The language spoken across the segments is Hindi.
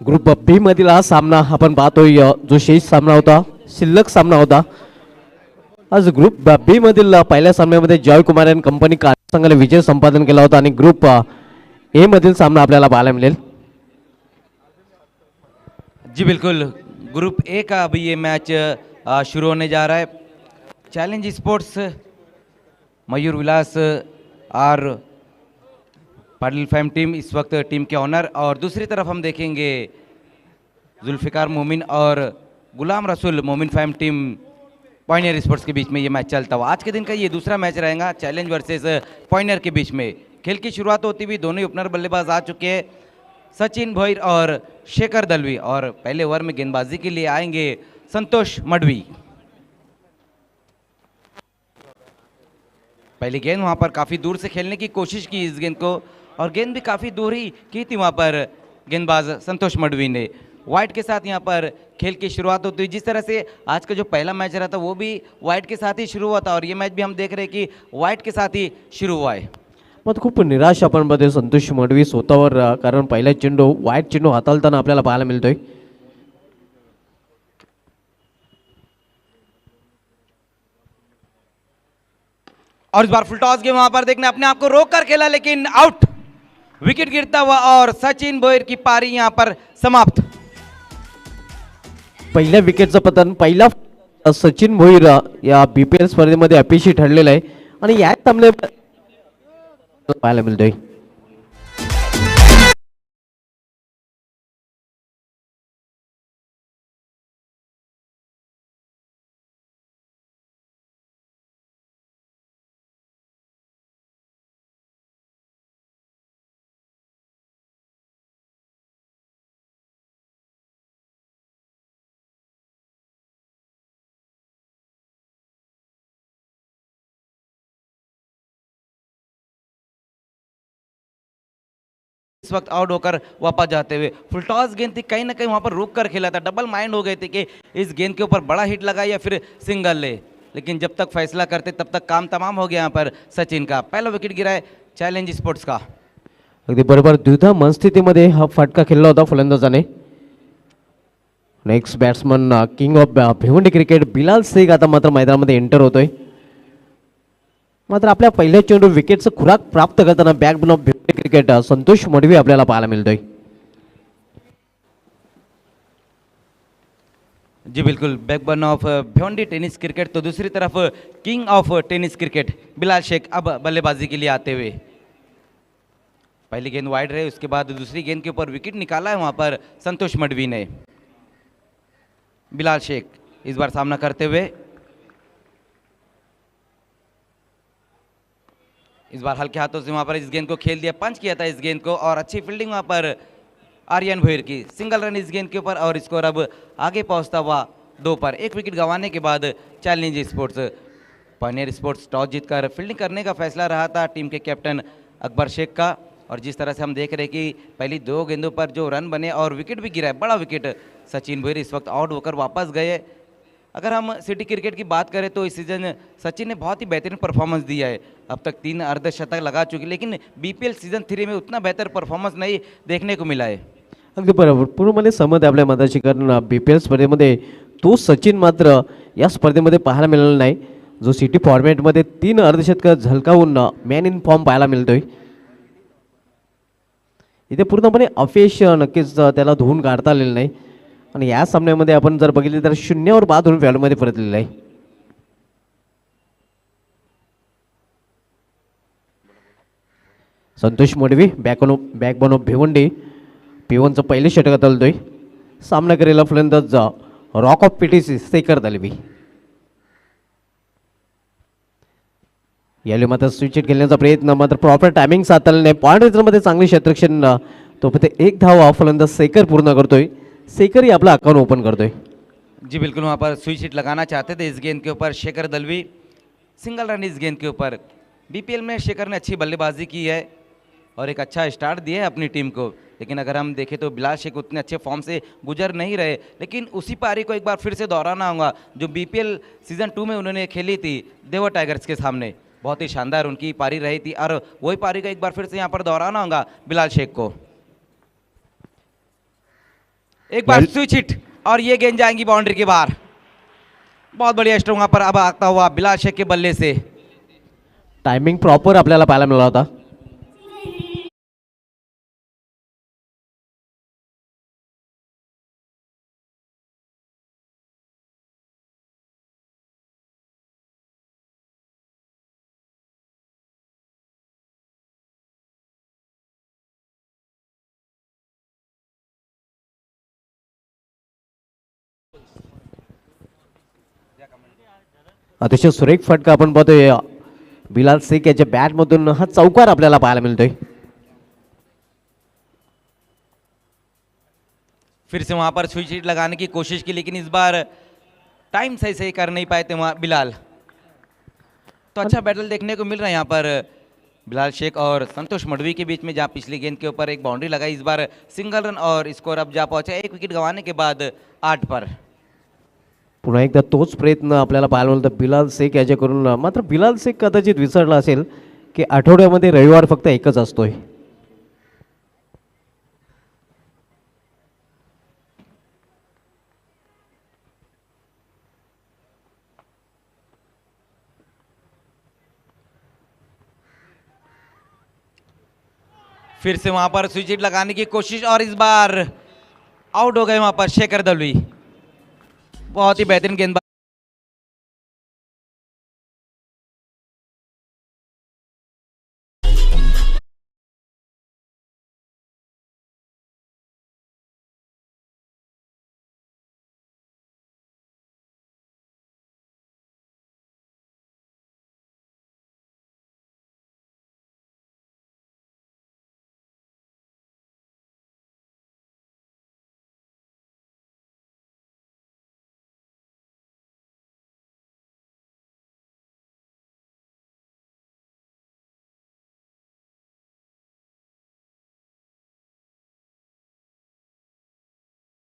ग्रुप बी मधील हा सामना आपण पाहतोय, जो शेष सामना होता, शिल्लक सामना होता. आज ग्रुप बी मधील पहिल्या सामन्यामध्ये जॉय कुमार अँड कंपनी संघाने विजय संपादन केला होता आणि ग्रुप ए मधील सामना आपल्याला पाहायला मिळेल. जी बिल्कुल, ग्रुप ए का अभी ये मैच शुरू होने जा रहा है. चैलेंज स्पोर्ट्स मयूर विलास और पाटिल फैम टीम इस वक्त टीम के ऑनर, और दूसरी तरफ हम देखेंगे जुल्फिकार मोमिन और गुलाम रसूल मोमिन फैम टीम पॉइनियर स्पोर्ट्स के बीच में ये मैच चलता हुआ. आज के दिन का ये दूसरा मैच रहेगा चैलेंज वर्सेस पॉइनियर के बीच में. खेल की शुरुआत होती हुई दोनों ही ओपनर बल्लेबाज आ चुके हैं, सचिन भोईर और शेखर दलवी, और पहले ओवर में गेंदबाजी के लिए आएंगे संतोष मडवी. पहली गेंद वहां पर काफी दूर से खेलने की कोशिश की इस गेंद को, और गेंद भी काफी दूर ही की थी वहां पर गेंदबाज संतोष मडवी ने. वाइड के साथ यहाँ पर खेल की शुरुआत होती है. जिस तरह से आज का जो पहला मैच रहा था वो भी वाइड के साथ ही शुरू हुआ था, और ये मैच भी हम देख रहे हैं कि वाइड के साथ ही शुरू हुआ है. मग खूप निराश आपण मध्ये संतोष मडवी स्वतःवर, कारण पहिला चेंडू वाईट चेंडू हाताळताना आपल्याला पाहायला मिळतोय. और इस बार फुल टॉस गेम वहां पर देखने अपने आप को रोक कर खेला, लेकिन आउट, विकेट गिरता हुआ और सचिन भोईर की पारी यहां पर समाप्त. पहिल्या विकेटचं पतन पहिला सचिन भोईर या बीपीएल स्पर्धेमध्ये अपयशी ठरलेला आहे आणि याच सामन्यात पाहायला मिळतोय. इस वक्त आउट होकर वापस जाते हुए फुल टॉस गेंद थी, कहीं ना कहीं वहां पर रुक कर खेला था. डबल माइंड हो गए थे कि इस गेंद के ऊपर बड़ा हिट लगा या फिर सिंगल ले, लेकिन जब तक फैसला करते तब तक काम तमाम हो गया. यहाँ पर सचिन का पहला विकेट गिरा है चैलेंज स्पोर्ट्स का. अगदी बरोबर, द्विधा मनस्थितीमध्ये हा फटका खेळला होता फलंदाजाने. Next batsman king of Bhiwandi cricket Bilal Shaikh आता मात्र मैदानामध्ये एंटर होतोय. मात्र आपल्या पहिल्या चेंडू विकेटचं खुराक प्राप्त करताना backbone of Bhiwandi cricket Santosh Madvi आपल्याला पाहायला मिळतोय. जी बिल्कुल, backbone of Bhiwandi tennis cricket. तो दूसरी तरफ king of tennis cricket Bilal Shaikh अब बल्लेबाजी के लिए आते हुए. पहली गेंद वाइड रहे, उसके बाद दूसरी गेंद के ऊपर विकेट निकाला है वहां पर संतोष मडवी ने. बिलाल शेख इस बार सामना करते हुए, इस बार हल्के हाथों से वहां पर इस गेंद को खेल दिया, पंच किया था इस गेंद को, और अच्छी फील्डिंग वहां पर आर्यन भोईर की. सिंगल रन इस गेंद के ऊपर, और स्कोर अब आगे पहुंचता हुआ 2 पर. एक विकेट गंवाने के बाद challenge sports Pioneer sports toss जीतकर फील्डिंग करने का फैसला रहा था टीम के कैप्टन अकबर शेख का. और जिस तरह से हम देख रहे हैं कि पहली 2 गेंदों पर जो रन बने और विकेट भी गिरा है, बड़ा विकेट, सचिन भोईर इस वक्त आउट होकर वापस गए. अगर हम सिटी क्रिकेट की बात करें तो इस सीज़न सचिन ने बहुत ही बेहतरीन परफॉर्मेंस दिया है. अब तक 3 अर्धशतक लगा चुके, लेकिन बीपीएल सीजन 3 में उतना बेहतर परफॉर्मेंस नहीं देखने को मिला है. अगदी बरोबर, पूर्णपणे सहमत आहे आपल्या मताशी, कारण बीपीएल स्पर्धेमध्ये तो सचिन मात्र या स्पर्धेमध्ये पाहायला मिळाला नाही, जो सिटी फॉर्मॅटमध्ये 3 अर्धशतक झलकावून मॅन इन फॉर्म पाहायला मिळतोय. इथे पूर्णपणे अपयश नक्कीच त्याला धुवून काढता आलेलं नाही, आणि या सामन्यामध्ये आपण जर बघितले तर 0वर बाद होऊन फॅलमध्ये परतलेला आहे. संतोष मडवी बॅकबोन ऑफ भिवंडी P1चं पहिले षटक हाताळतोय. सामना करेला फलंदाज rock of PTC Shekhar Dalvi. यावेळी मात्र स्विच हिट खेळण्याचा प्रयत्न, मात्र प्रॉपर टायमिंग साधलेला नाही. पॉईंट रेंजमध्ये चांगली क्षेत्ररक्षण, तो फक्त 1 धाव फलंदाज शेखर पूर्ण करतोय. शेखर ही आपला अकाउंट ओपन करतोय. जी बिल्कुल, वहाँ पर स्विच हिट लगाना चाहते थे इस गेंद के ऊपर शेखर दलवी. सिंगल रन इस गेंद के ऊपर. बीपीएल में शेखर ने अच्छी बल्लेबाजी की है और एक अच्छा स्टार्ट दिया है अपनी टीम को, लेकिन अगर हम देखें तो बिलाल शेख उतने अच्छे फॉर्म से गुजर नहीं रहे. लेकिन उसी पारी को एक बार फिर से दोहराना होगा जो बीपीएल सीजन 2 में उन्होंने खेली थी देवा टाइगर्स के सामने. बहुत ही शानदार उनकी पारी रही थी, और वही पारी को एक बार फिर से यहाँ पर दोहराना होगा बिलाल शेख को. एक बार स्विच हिट और ये गेंद जाएंगी बाउंड्री के बाहर। बहुत बढ़िया स्ट्रोक वहां पर अब आता हुआ बिलाल शेख के बल्ले से। टायमिंग प्रॉपर आपल्याला पाहायला मिळाला होता. अतिशय सुरेख फटका आपण पाहतोय बिलाल शेख याच्या बॅट मधून हा चौकार आपल्याला पाहायला मिळतोय. फिर से वहां पर स्विच हिट लगाने की कोशिश की, लेकिन इस बार टाइम सही सही कर नहीं पाए थे वहां बिलाल. तो अच्छा बैटल देखने को मिल रहा है यहाँ पर बिलाल शेख और संतोष मडवी के बीच में, जहाँ पिछली गेंद के ऊपर एक बाउंड्री लगाई, इस बार सिंगल रन और स्कोर अब जा पहुंचा 1 विकेट गंवाने के बाद 8 पर. पुन्हा एकदा तोच प्रयत्न आपल्याला पाहायला मिळतो बिलाल शेख याच्याकडून. मात्र बिलाल शेख कदाचित विसरला असेल की आठवड्यामध्ये रविवार फक्त एकच असतोय. फिर से वहां पर स्विच हिट लगाने की कोशिश और इस बार आउट हो गए वहां पर शेखर दलवी. बहुत ही बेहतरीन गेंदबाज.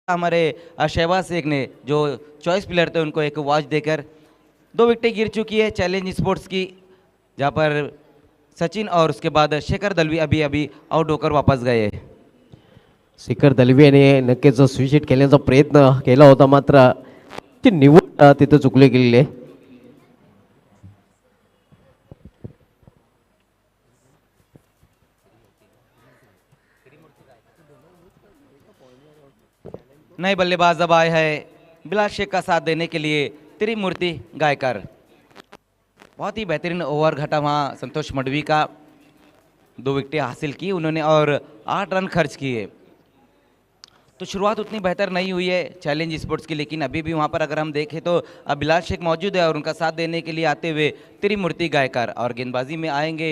हमारे शहबाज शेख ने जो चॉइस प्लेयर थे उनको एक वॉच देकर 2 विकेटें गिर चुकी है चैलेंज स्पोर्ट्स की, जहां पर सचिन और उसके बाद शेखर दलवी अभी अभी आउट होकर वापस गए. शेखर दलवी याने नक्कीच स्विच हिट खेळण्याचा प्रयत्न केला होता, मात्र ती निवड तिथे चुकली गेलेली आहे. नए बल्लेबाज अब आए हैं बिलाल शेख का साथ देने के लिए त्रिमूर्ति गायकर. बहुत ही बेहतरीन ओवर घटा वहाँ संतोष मडवी का. 2 विकेटें हासिल की उन्होंने और 8 रन खर्च किए. तो शुरुआत उतनी बेहतर नहीं हुई है चैलेंज स्पोर्ट्स की, लेकिन अभी भी वहाँ पर अगर हम देखें तो अब बिलाल शेख मौजूद है और उनका साथ देने के लिए आते हुए त्रिमूर्ति गायकर. और गेंदबाजी में आएंगे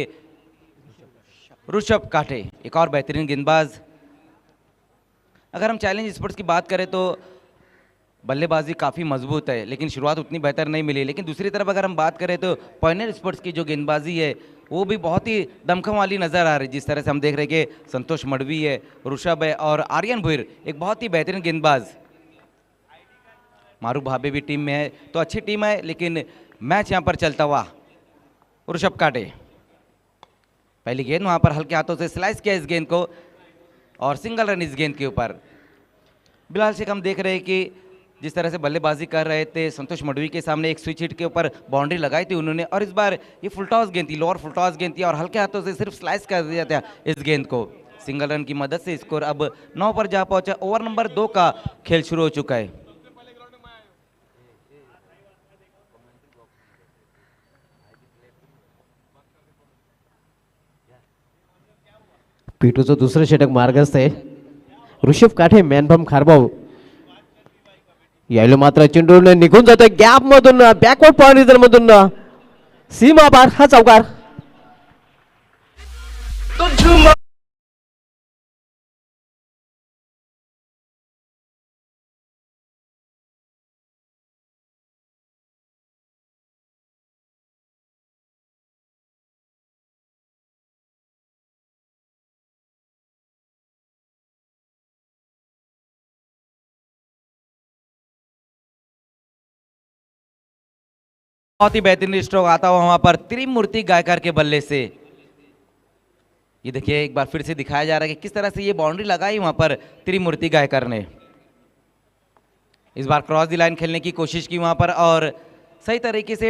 ऋषभ काठे, एक और बेहतरीन गेंदबाज. अगर हम चैलेंज स्पोर्ट्स की बात करें तो बल्लेबाजी काफ़ी मजबूत है, लेकिन शुरुआत उतनी बेहतर नहीं मिली. लेकिन दूसरी तरफ अगर हम बात करें तो पॉइनर स्पोर्ट्स की जो गेंदबाजी है वो भी बहुत ही दमखम वाली नज़र आ रही है. जिस तरह से हम देख रहे हैं कि संतोष मडवी है, ऋषभ है और आर्यन भुईर एक बहुत ही बेहतरीन गेंदबाज. मारू भाबे भी टीम में है, तो अच्छी टीम है. लेकिन मैच यहाँ पर चलता हुआ ऋषभ काटे, पहली गेंद वहाँ पर हल्के हाथों से स्लाइस किया इस गेंद को और सिंगल रन इस गेंद के ऊपर. बिलाल शेख हम देख रहे हैं कि जिस तरह से बल्लेबाजी कर रहे थे, संतोष मडवी के सामने एक स्विच हिट के ऊपर बाउंड्री लगाई थी उन्होंने, और इस बार ये फुलटॉस गेंद थी, लोअर फुलटॉस गेंद थी और हल्के हाथों से सिर्फ स्लाइस कर दिया था इस गेंद को. सिंगल रन की मदद से स्कोर अब 9 पर जा पहुंचा. ओवर नंबर 2 का खेल शुरू हो चुका है. पिटूचं दुसरं षटक मार्गस्थ आहे. ऋषभ काठे मॅनफ्रॉम खारबाव यायला मात्र चेंडू निघून जातोय गॅप मधून, बॅकवर्ड पॉइंट मधून सीमा पार हा चौकार. बहुत ही बेहतरीन स्ट्रोक आता हुआ वहां पर त्रिमूर्ति गायकर के बल्ले से. ये देखिए एक बार फिर से दिखाया जा रहा है कि किस तरह से ये बाउंड्री लगाई वहां पर त्रिमूर्ति गायकर ने. इस बार क्रॉस दी लाइन खेलने की कोशिश की वहां पर और सही तरीके से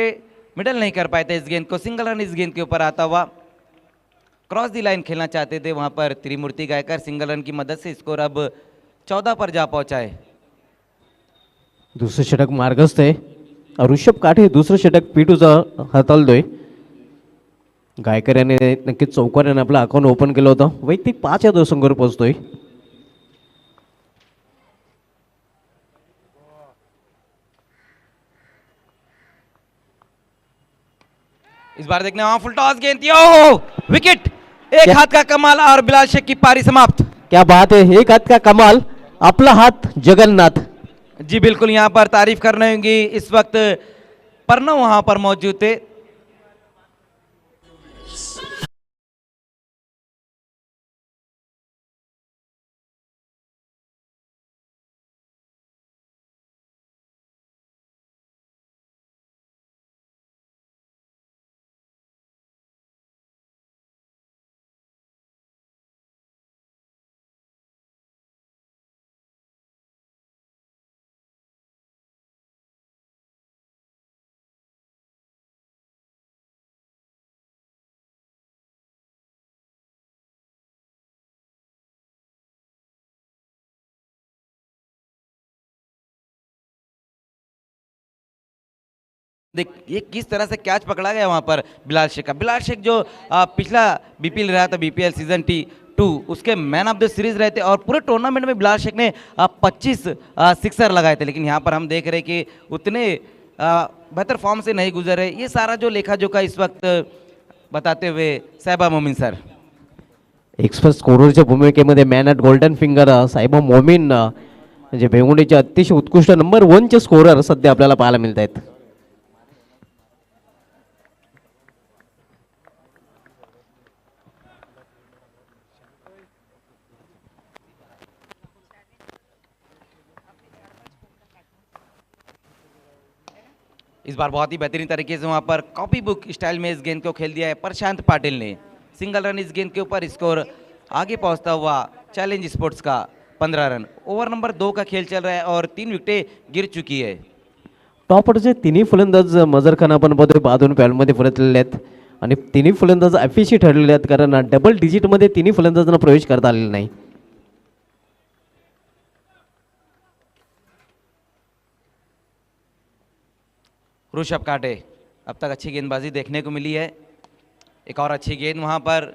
मिडल नहीं कर पाए थे इस गेंद को। सिंगल रन इस गेंद के ऊपर आता हुआ। क्रॉस दी लाइन खेलना चाहते थे वहां पर त्रिमूर्ति गायकर। सिंगल रन की मदद से स्कोर अब 14 पर जा पहुंचा है। दुसरं षटक मार्गस्थ आहे। ऋषभ काठे दुसरं षटक P2चं हाताळतोय। गायकर याने नक्कीच चौकाराने आपलं अकाउंट ओपन केलं होतं। वैयक्तिक 5 या धावसंख्येवर पोहोचतोय। इस बार देखने वहां फुल टॉस गेंद थी। ओह विकेट! एक हाथ का कमाल और बिलाल शेख की पारी समाप्त। क्या बात है, एक हाथ का कमाल, आपला हात जगन्नाथ। जी बिल्कुल, यहां पर तारीफ करने होंगी। इस वक्त प्रणव वहां पर मौजूद थे। देख ये किस तरह से कैच पकड़ा गया वहां पर बिलाल शेख का। बिलाल शेख जो पिछला बीपीएल रहा था, बीपीएल सीजन T2 उसके मैन ऑफ द सीरीज रहे थे और पूरे टूर्नामेंट में बिलाल शेख ने 25 सिक्सर लगाए थे। लेकिन यहाँ पर हम देख रहे कि उतने बेहतर फॉर्म से नहीं गुजर रहे। ये सारा जो लेखा जोखा इस वक्त बताते हुए साहिबा मोमीन सर। एक्सप्रेस स्कोररच्या भूमिकेमध्ये man at golden finger Saheba Momin म्हणजे भेवुंडीचे अतिशय उत्कृष्ट नंबर 1चे स्कोरर सध्या आपल्याला पाहायला मिळत आहेत। इस बार बहुत ही बेहतरीन तरीके से वहां पर कॉपी बुक स्टाइल में इस गेंद को खेल दिया है प्रशांत पाटिल ने। सिंगल रन इस गेंद के ऊपर, स्कोर आगे पहुंचता हुआ चैलेंज स्पोर्ट्स का 15 रन। ओव्हर नंबर 2 का खेल चल रहा है और 3 विकेटें गिर चुकी है। टॉपरचे तिन्ही फलंदाज मजर खान आपण बघतोय बाजून पॅडमध्ये परतलेले आहेत आणि तिन्ही फलंदाज अफिशी ठरलेले आहेत कारण डबल डिजिटमध्ये तिन्ही फलंदाजांना प्रवेश करता आलेला नाही। ऋषभ काटे, अब तक अच्छी गेंदबाजी देखने को मिली है। एक और अच्छी गेंद वहां पर।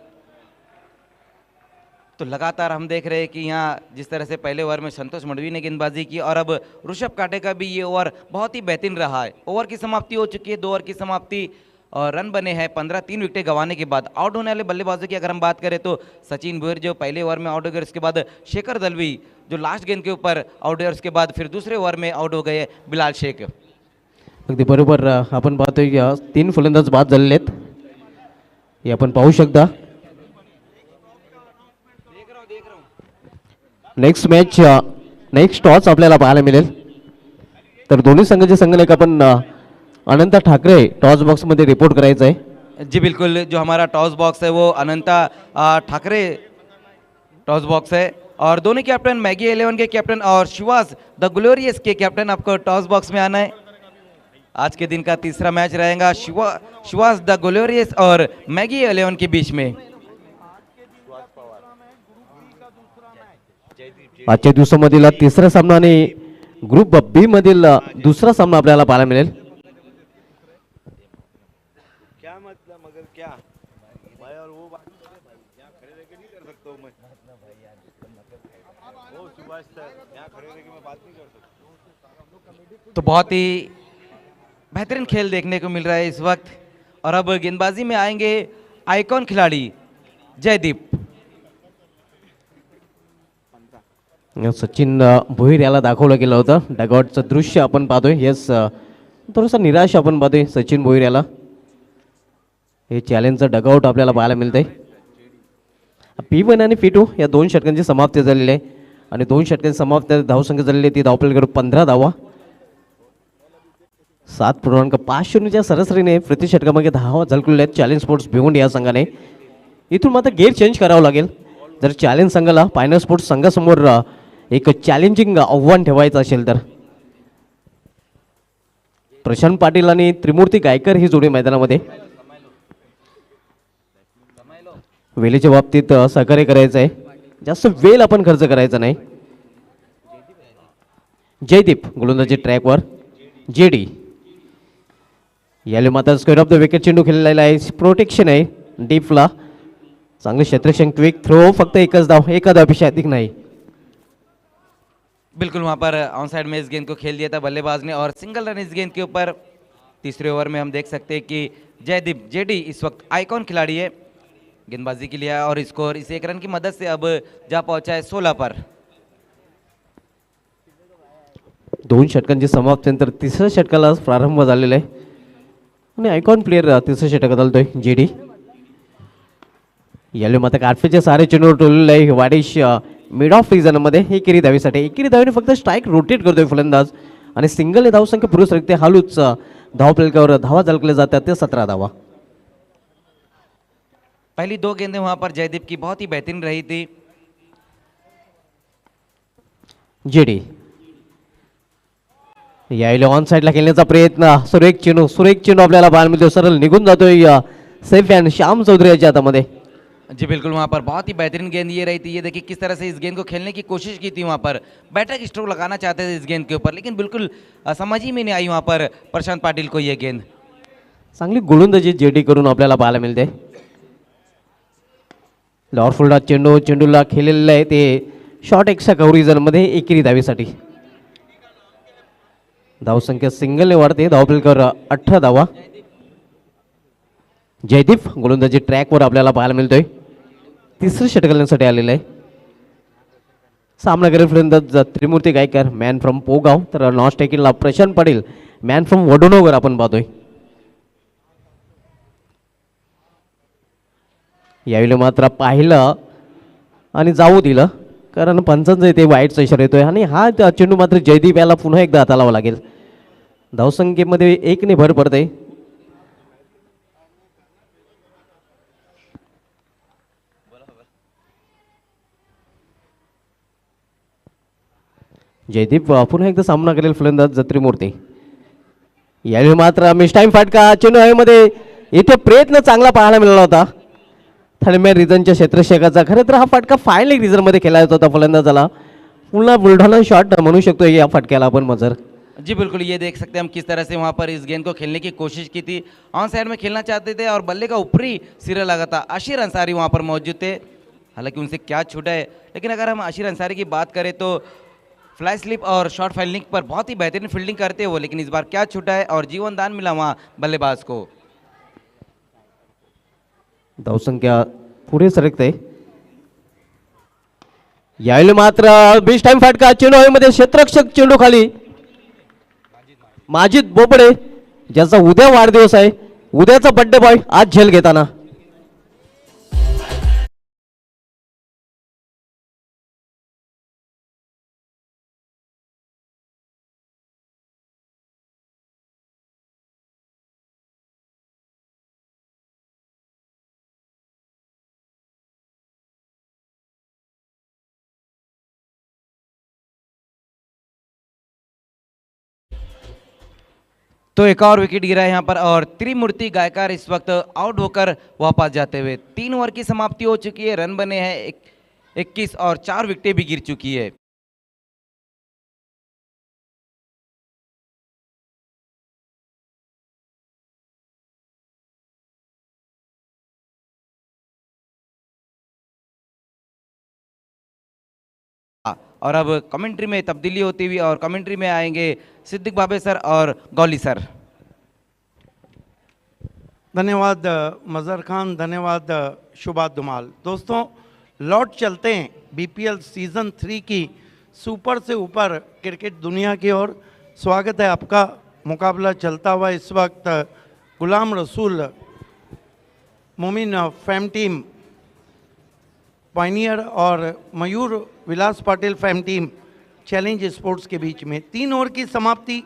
तो लगातार हम देख रहे हैं कि यहाँ जिस तरह से पहले ओवर में संतोष मंडवी ने गेंदबाजी की और अब ऋषभ काटे का भी ये ओवर बहुत ही बेहतरीन रहा है। ओवर की समाप्ति हो चुकी है, 2 ओवर की समाप्ति और रन बने हैं 15। 3 विकेटें गंवाने के बाद आउट होने वाले बल्लेबाजों की अगर हम बात करें तो सचिन भोयर जो पहले ओवर में आउट हो गए, उसके बाद शेखर दलवी जो लास्ट गेंद के ऊपर आउट हुए, उसके बाद फिर दूसरे ओवर में आउट हो गए बिलाल शेख। अगदी बरोबर आपण पाहतोय की 3 फलंदाज बाद झालेले आहेत, हे आपण पाहू शकता। नेक्स्ट मॅच नेक्स्ट टॉस आपल्याला पाहायला मिळेल। तर दोन्ही संघाचे संघनायक आपण अनंता ठाकरे टॉस बॉक्समध्ये रिपोर्ट करायचं आहे। जी बिल्कुल, जो हमारा टॉस बॉक्स है वो अनंता ठाकरे टॉस बॉक्स है और दोनों कैप्टन मैगी 11 के कैप्टन और शिवाज द ग्लोरियस के कैप्टन आपको टॉस बॉक्स में आना है। आज के दिन का तीसरा मैच रहेगा शिवाज द ग्लोरियस और मैगी 11 के बीच में। आजच्या दिवसामधील तिसरा सामना आणि ग्रुप बी मधील दुसरा सामना आपल्याला पाहायला मिळेल। क्या मतलब मगर क्या भाई और वो बात यहाँ खड़े रह के नहीं कर सकता हूँ मैं। वो सुभाष सर यहाँ खड़े रह के मैं बात नहीं कर सकता। तो बहुत ही बेहतरीन खेल देखने को मिल रहा है इस वक्त और अब गेंदबाजी में आएंगे आइकॉन खिलाड़ी जयदीप। सचिन भोईर याला दाखवलं गेलं होतं, डगआउटचं दृश्य आपण पाहतोय। यस, थोडंसं निराश आपण पाहतोय सचिन भोईर याला। हे चॅलेंजचं डगआउट आपल्याला पाहायला मिळतंय। P1 आणि P2 या 2 षटकांची समाप्ती झालेली आहे आणि 2 षटकांची समाप्ती धावसंख्या झालेली आहे ती धावपलकडे 15 धावा। 7.50च्या सरासरीने प्रति षटकामागे धावा झळकलेल्या आहेत चॅलेंज स्पोर्ट्स भिवंडी या संघाने। इथून मात्र गेअर चेंज करावं लागेल जर चॅलेंज संघाला फायनल स्पोर्ट्स संघासमोर एक चॅलेंजिंग आव्हान ठेवायचं असेल तर। प्रशांत पाटील आणि त्रिमूर्ती गायकर ही जोडी मैदानामध्ये. वेळेच्या बाबतीत सहकार्य करायचं आहे, जास्त वेळ आपण खर्च करायचा नाही. जयदीप गोलंदाजी ट्रॅकवर. जेडी याला मात्र स्क्वेअर ऑफ द विकेट चेंडू खेळलेला आहे, प्रोटेक्शन आहे डीपला. चांगले क्षेत्ररक्षण, क्विक थ्रो, फक्त एकच धाव, एका धावपेक्षा अधिक नहीं. बिल्कुल वहां पर ऑन साइड में इस गेंद को खेल दिया था बल्लेबाज ने और सिंगल रन इस गेंद के ऊपर. तीसरे ओवर में हम देख सकते हैं कि जयदीप जेडी इस वक्त आइकॉन खिलाड़ी है, गेंदबाजी के लिए आया और स्कोर इस एक रन की मदद से अब जा पहुंचा है 16 पर. 2 षटकांची समाप्तीनंतर तिसऱ्या षटकाला प्रारंभ झालेला आहे आणि आयकॉन प्लेयर तिसऱ्या षटकात आलतोय जेडी. याला मात्र काटफेच्या सारे चेंडू टोललेलं आहे वाडेश मिड ऑफ सीझनमध्ये. एकेरी धावीसाठी, एकेरी धावीने फक्त स्ट्राईक रोटेट करतोय फलंदाज आणि सिंगल धावसंख्या पुरुष रित्या हालूच धाव फलकावर धावा झलकल्या जातात ते 17 धावा. पहली 2 गेंदें वहां पर जयदीप की बहुत ही बेहतरीन रही थी. जेडी यायला ऑन साईडला खेळण्याचा प्रयत्न, सुरेख चेंडू आपल्याला बाहेर मिळतो, सरळ निघून जातोय सेफ हँड श्याम चौधरी याच्या हातामध्ये. जी बिल्कुल वहां पर बहुत ही बेहतरीन गेंद ये रही थी. ये देखिए किस तरह से इस गेंद को खेलने की कोशिश की थी, वहां पर बैटर की स्ट्रोक लगाना चाहते थे इस गेंद के ऊपर, लेकिन बिल्कुल समझ ही में नहीं आई वहां पर प्रशांत पाटिल को ये गेंद. चांगली गोलंदाजी जेडी करून आपल्याला पाहायला मिळते. लॉरफुल्डा चेंडूला खेळलेलं आहे ते शॉर्ट एक्स्ट्रा कव्हरेजमध्ये एकेरी धावीसाठी. धावसंख्या सिंगलने वाढते, धावफलकावर 18 धावा. जयदीप गोलंदाजी ट्रॅकवर आपल्याला पाहायला मिळतोय, तिसरं षटकांसाठी आलेलं आहे. सामना करेल फलंदाज त्रिमूर्ती गायकर मॅन फ्रॉम पोगाव, तर नॉन टेकिंगला प्रशांत पाटील मॅन फ्रॉम वडोनगर आपण पाहतोय. यावेळी मात्र पाहिलं आणि जाऊ दिलं, कारण पंचांचं इथे वाईटचा इशारा येतोय आणि हा चेंडू मात्र जयदीप याला पुन्हा एकदा हाताळावा लागेल. धावसंख्येमध्ये 1ने भर पडते. जयदीप पुन्हा एकदा सामना करेल फलंदाज त्रिमूर्ती. यावेळी मात्र मिस्टाईम फटका, चेंडू हवेमध्ये. इथे प्रयत्न चांगला पाहायला मिळाला होता थर्मॅन रिझनच्या क्षेत्ररक्षकाचा. खरं तर हा फटका फायनल रिझनमध्ये खेळायचा होता फलंदाजाला. पुन्हा बुलढाणा शॉट म्हणू शकतो या फटक्याला आपण मजर. जी बिल्कुल, ये देख सकते हैं हम किस तरह से वहां पर इस गेंद को खेलने की कोशिश की थी. ऑन साइड में खेलना चाहते थे और बल्ले का ऊपरी सिरा लगा था. अशीर अंसारी वहां पर मौजूद थे, हालांकि उनसे क्या छूटा है, लेकिन अगर हम अशीर अंसारी की बात करें तो फ्लाई स्लिप और शॉर्ट फील्डिंग पर बहुत ही बेहतरीन फील्डिंग करते हो, लेकिन इस बार क्या छूटा है और जीवन दान मिला वहां बल्लेबाज को. धावसंख्या पुढे सरकते. यावेळी मात्र बेस्ट टाइम फटका, चेंडू हवेमध्ये, क्षेत्ररक्षक चेंडू खाली. माजिद बोबडे ज्याचा उद्या वाढदिवस आहे, उद्याचा बर्थडे बॉय आज झेल घेताना. तो एक और विकेट गिरा है यहाँ पर और त्रिमूर्ति गायकर इस वक्त आउट होकर वापस जाते हुए. 3 ओवर की समाप्ति हो चुकी है, रन बने हैं 21 और 4 विकेटें भी गिर चुकी है. और अब कमेंट्री में तब्दीली होती हुई और कमेंट्री में आएंगे सिद्दीक बाबे सर और गौली सर. धन्यवाद मज़हर खान, धन्यवाद शुभा धुमाल. दोस्तों लौट चलते हैं बीपीएल सीज़न 3 की सुपर से ऊपर क्रिकेट दुनिया की ओर. स्वागत है आपका. मुकाबला चलता हुआ इस वक्त गुलाम रसूल मोमिन फैम टीम पायनियर और Mayur Vilas Patil fame team challenge sports के बीच में. 3 ओवर की समाप्ति.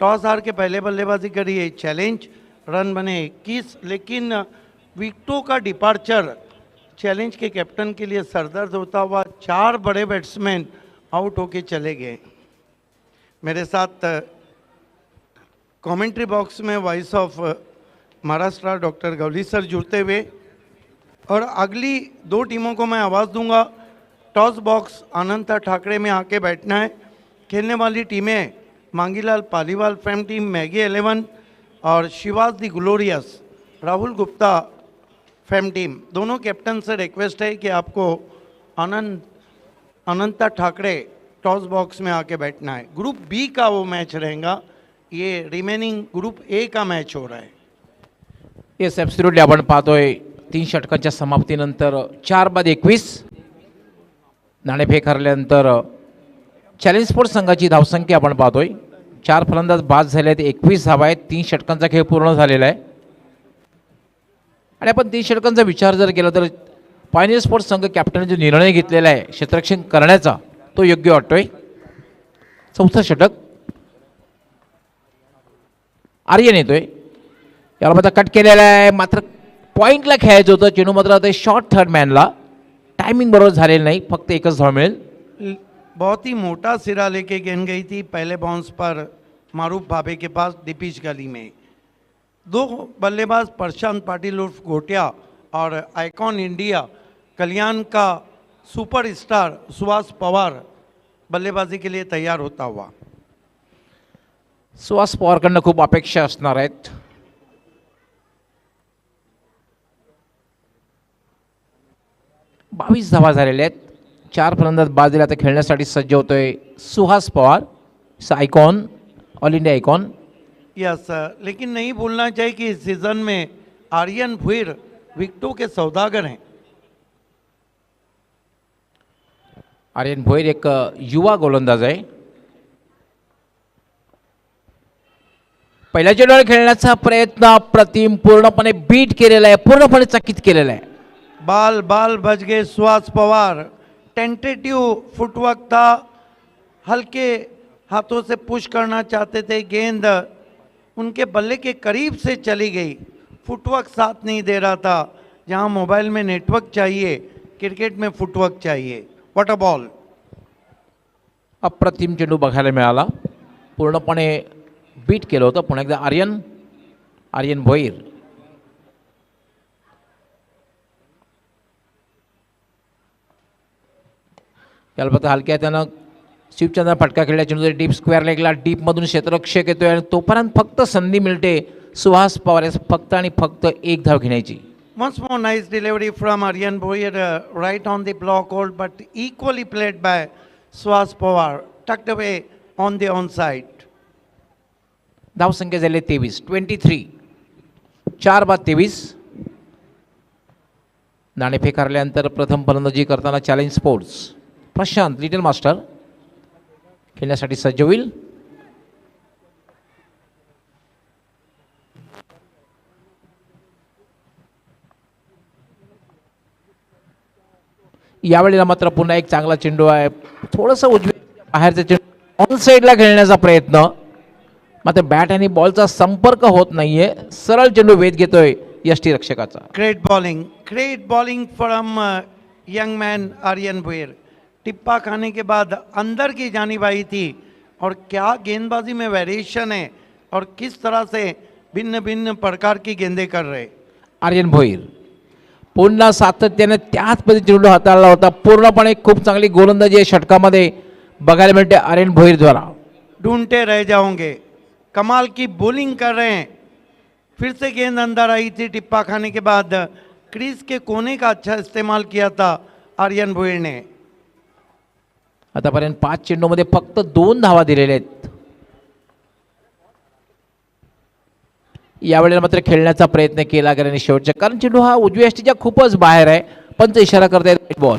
टॉस हार के पहले बल्लेबाजी करी है चैलेंज, रन बने 21, लेकिन विकेटों का डिपार्चर चैलेंज के कैप्टन के लिए सरदर्द होता हुआ 4 बड़े बैट्समैन आउट होके चले गए. मेरे साथ कमेंट्री बॉक्स में voice of Maharashtra doctor Gawali sir जुड़ते हुए, और अगली दो टीमों को मैं आवाज़ दूंगा। टॉस बॉक्स अनंता ठाकरे में आके बैठना है। खेलने वाली टीमें Mangilal Paliwal fame team, Maggi 11 और Shivaj the glorious Rahul Gupta fame team. दोनों कैप्टन से रिक्वेस्ट है कि आपको अनंता ठाकरे टॉस बॉक्स में आके बैठना है। ग्रुप बी का वो मैच रहेगा, ये रिमेनिंग ग्रुप ए का मैच हो रहा है। येस ॲब्सोल्युटली आपण पाहतोय 3 षटकांच्या समाप्तीनंतर 4-21 नाणेफेक हरल्यानंतर चॅलेंज स्पोर्ट्स संघाची धावसंख्या आपण पाहतोय। 4 फलंदाज बाद झाले आहेत, 21 धावा आहेत, 3 षटकांचा खेळ पूर्ण झालेला आहे। आणि आपण 3 षटकांचा विचार जर केला तर पायनियर स्पोर्ट्स संघ कॅप्टनने जो निर्णय घेतलेला आहे क्षेत्ररक्षण करण्याचा तो योग्य वाटतोय। चौथा षटक आर्यन येतोय, याला आता कट केलेला आहे, मात्र पॉईंटला खेळायचं होतं चेंडू, मात्र ते शॉर्ट थर्ड मॅनला टायमिंग बरोबर झालेलं नाही, फक्त एकच धाव मिळेल। बहुत ही मोटा सिरा लेके गेंद गई थी पहले बाउंस पर मारूफ भाभे के पास दीपीज गली में। दो बल्लेबाज प्रशांत पाटिल उर्फ गोटिया और आइकॉन इंडिया कल्याण का सुपरस्टार सुहास पवार बल्लेबाजी के लिए तैयार होता हुआ। सुहास पवारकडनं खूप अपेक्षा असणार आहेत। बावीस धावा झालेल्या आहेत, 4 फलंदाज बाद दिले, आता खेळण्यासाठी सज्ज होतोय Suhas Pawar, icon, all India icon. Yes, लेकिन नहीं भूलना चाहिए कि इस सीजन में आर्यन भुईर विकेटों के सौदागर हैं। आर्यन भोईर एक युवा गोलंदाज आहे। पहिल्या चेंडूवर खेळण्याचा प्रयत्न अप्रतिम, पूर्णपणे बीट केलेला आहे, पूर्णपणे चकित केलेला आहे। बाल बाल बच गए सुहास पवार। टेंटेटिव फुटवर्क था, हल्के हाथों से पुश करना चाहते थे, गेंद उनके बल्ले के करीब से चली गई, फुटवर्क साथ नहीं दे रहा था। जहां मोबाइल में नेटवर्क चाहिए, क्रिकेट में फुटवर्क चाहिए। What a ball! अप्रतिम चेंडू बघायला मिळाला, पूर्णपणे बीट केलं होतं। पुन्हा एकदा आर्यन भोईर, याला फक्त हलक्या त्यानं शिवचंद्र फटका खेळला, चेंडू डीप स्क्वेअर लेगला, डीपमधून क्षेत्ररक्षक येतोय आणि तोपर्यंत फक्त संधी मिळते सुहास पवार फक्त आणि फक्त एक धाव घेण्याची। Once more nice delivery from Aryan Bhoyer, right on the block hold, but equally played by Suhas Pawar, tucked away on the onside. धाव संख्या झाली 23, 4-23। नाणेफेक हरल्यानंतर प्रथम फलंदाजी करताना चॅलेंज स्पोर्ट्स प्रशांत लिटल मास्टर खेळण्यासाठी सज्ज होईल। यावेळेला मात्र पुन्हा एक चांगला चेंडू आहे, थोडंसं उजव्या बाहेरचा चेंडू ऑन साईडला खेळण्याचा प्रयत्न, मात्र बॅट आणि बॉलचा संपर्क होत नाहीये, सरळ चेंडू वेध घेतोय यष्टीरक्षकाचा। Great bowling from young man Aryan Bhoyer। टिप्पा खाने के बाद अंदर की जानिब आई थी, और क्या गेंदबाजी में वेरिएशन है और किस तरह से भिन्न भिन्न प्रकार की गेंदें कर रहे। आर्यन भोईर पुन्हा सातत्याने त्याच पद्धतीने चेंडू हाताळला होता, पूर्णपणे खूप चांगली गोलंदाजी या षटकामध्ये बघायला मिळते आर्यन भोईर द्वारा। ढूंढते रह जाओगे, कमाल की बॉलिंग कर रहे हैं। फिर से गेंद अंदर आई थी टिप्पा खाने के बाद, क्रीज के कोने का अच्छा इस्तेमाल किया था आर्यन भोईर ने। आतापर्यंत 5 चेंडूमध्ये फक्त 2 धावा दिलेल्या आहेत। यावेळेला मात्र खेळण्याचा प्रयत्न केला गेला आणि शेवटच्या, कारण चेंडू हा उजव्या यष्टीच्या खूपच बाहेर आहे, पंच इशारा करतायत बॉल।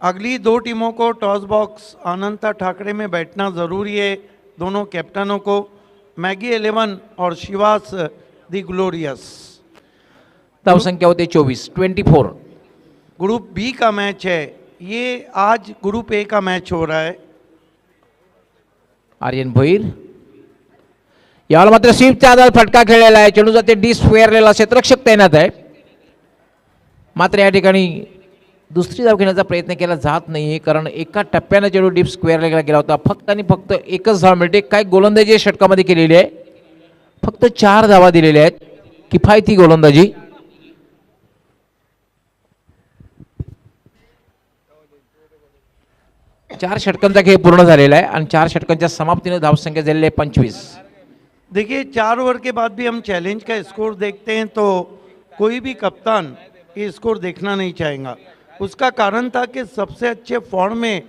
अगली दो टीमों को टॉस बॉक्स अनंता ठाकरे में बैठना जरूरी है। दोनों कैप्टनों को, मैगी 11 और शिवास दी ग्लोरियस। धाव संख्या होते 24। ग्रुप बी का मैच है ये, आज ग्रुप ए का मैच हो रहा है। आर्यन भोईर यावेळेला मात्र स्वीपच्या आधारात फटका खेळलेला आहे, चेंडू जाते डी स्क्वेअरला, क्षेत्ररक्षक तैनात आहे, मात्र या ठिकाणी दुसरी धाव घेण्याचा प्रयत्न केला जात नाहीये, कारण एका टप्प्याने चेंडू डीप स्क्वेअरला गेला होता, फक्त आणि फक्त एकच धाव मिळते। काय गोलंदाजी षटकामध्ये केलेली आहे। फक्त 4 धावा दिलेल्या आहेत. किफायती गोलंदाजी. चार षटकांचा खेळ पूर्ण झालेला आहे आणि 4 षटकांच्या समाप्तीने धावसंख्या झालेली आहे 25. देखिए 4 ओवर के बाद भी हम चैलेंज का स्कोर देखते हैं तो कोई भी कप्तान ये स्कोर देखना नहीं चाहेगा. उसका कारण था कि सबसे अच्छे फॉर्म में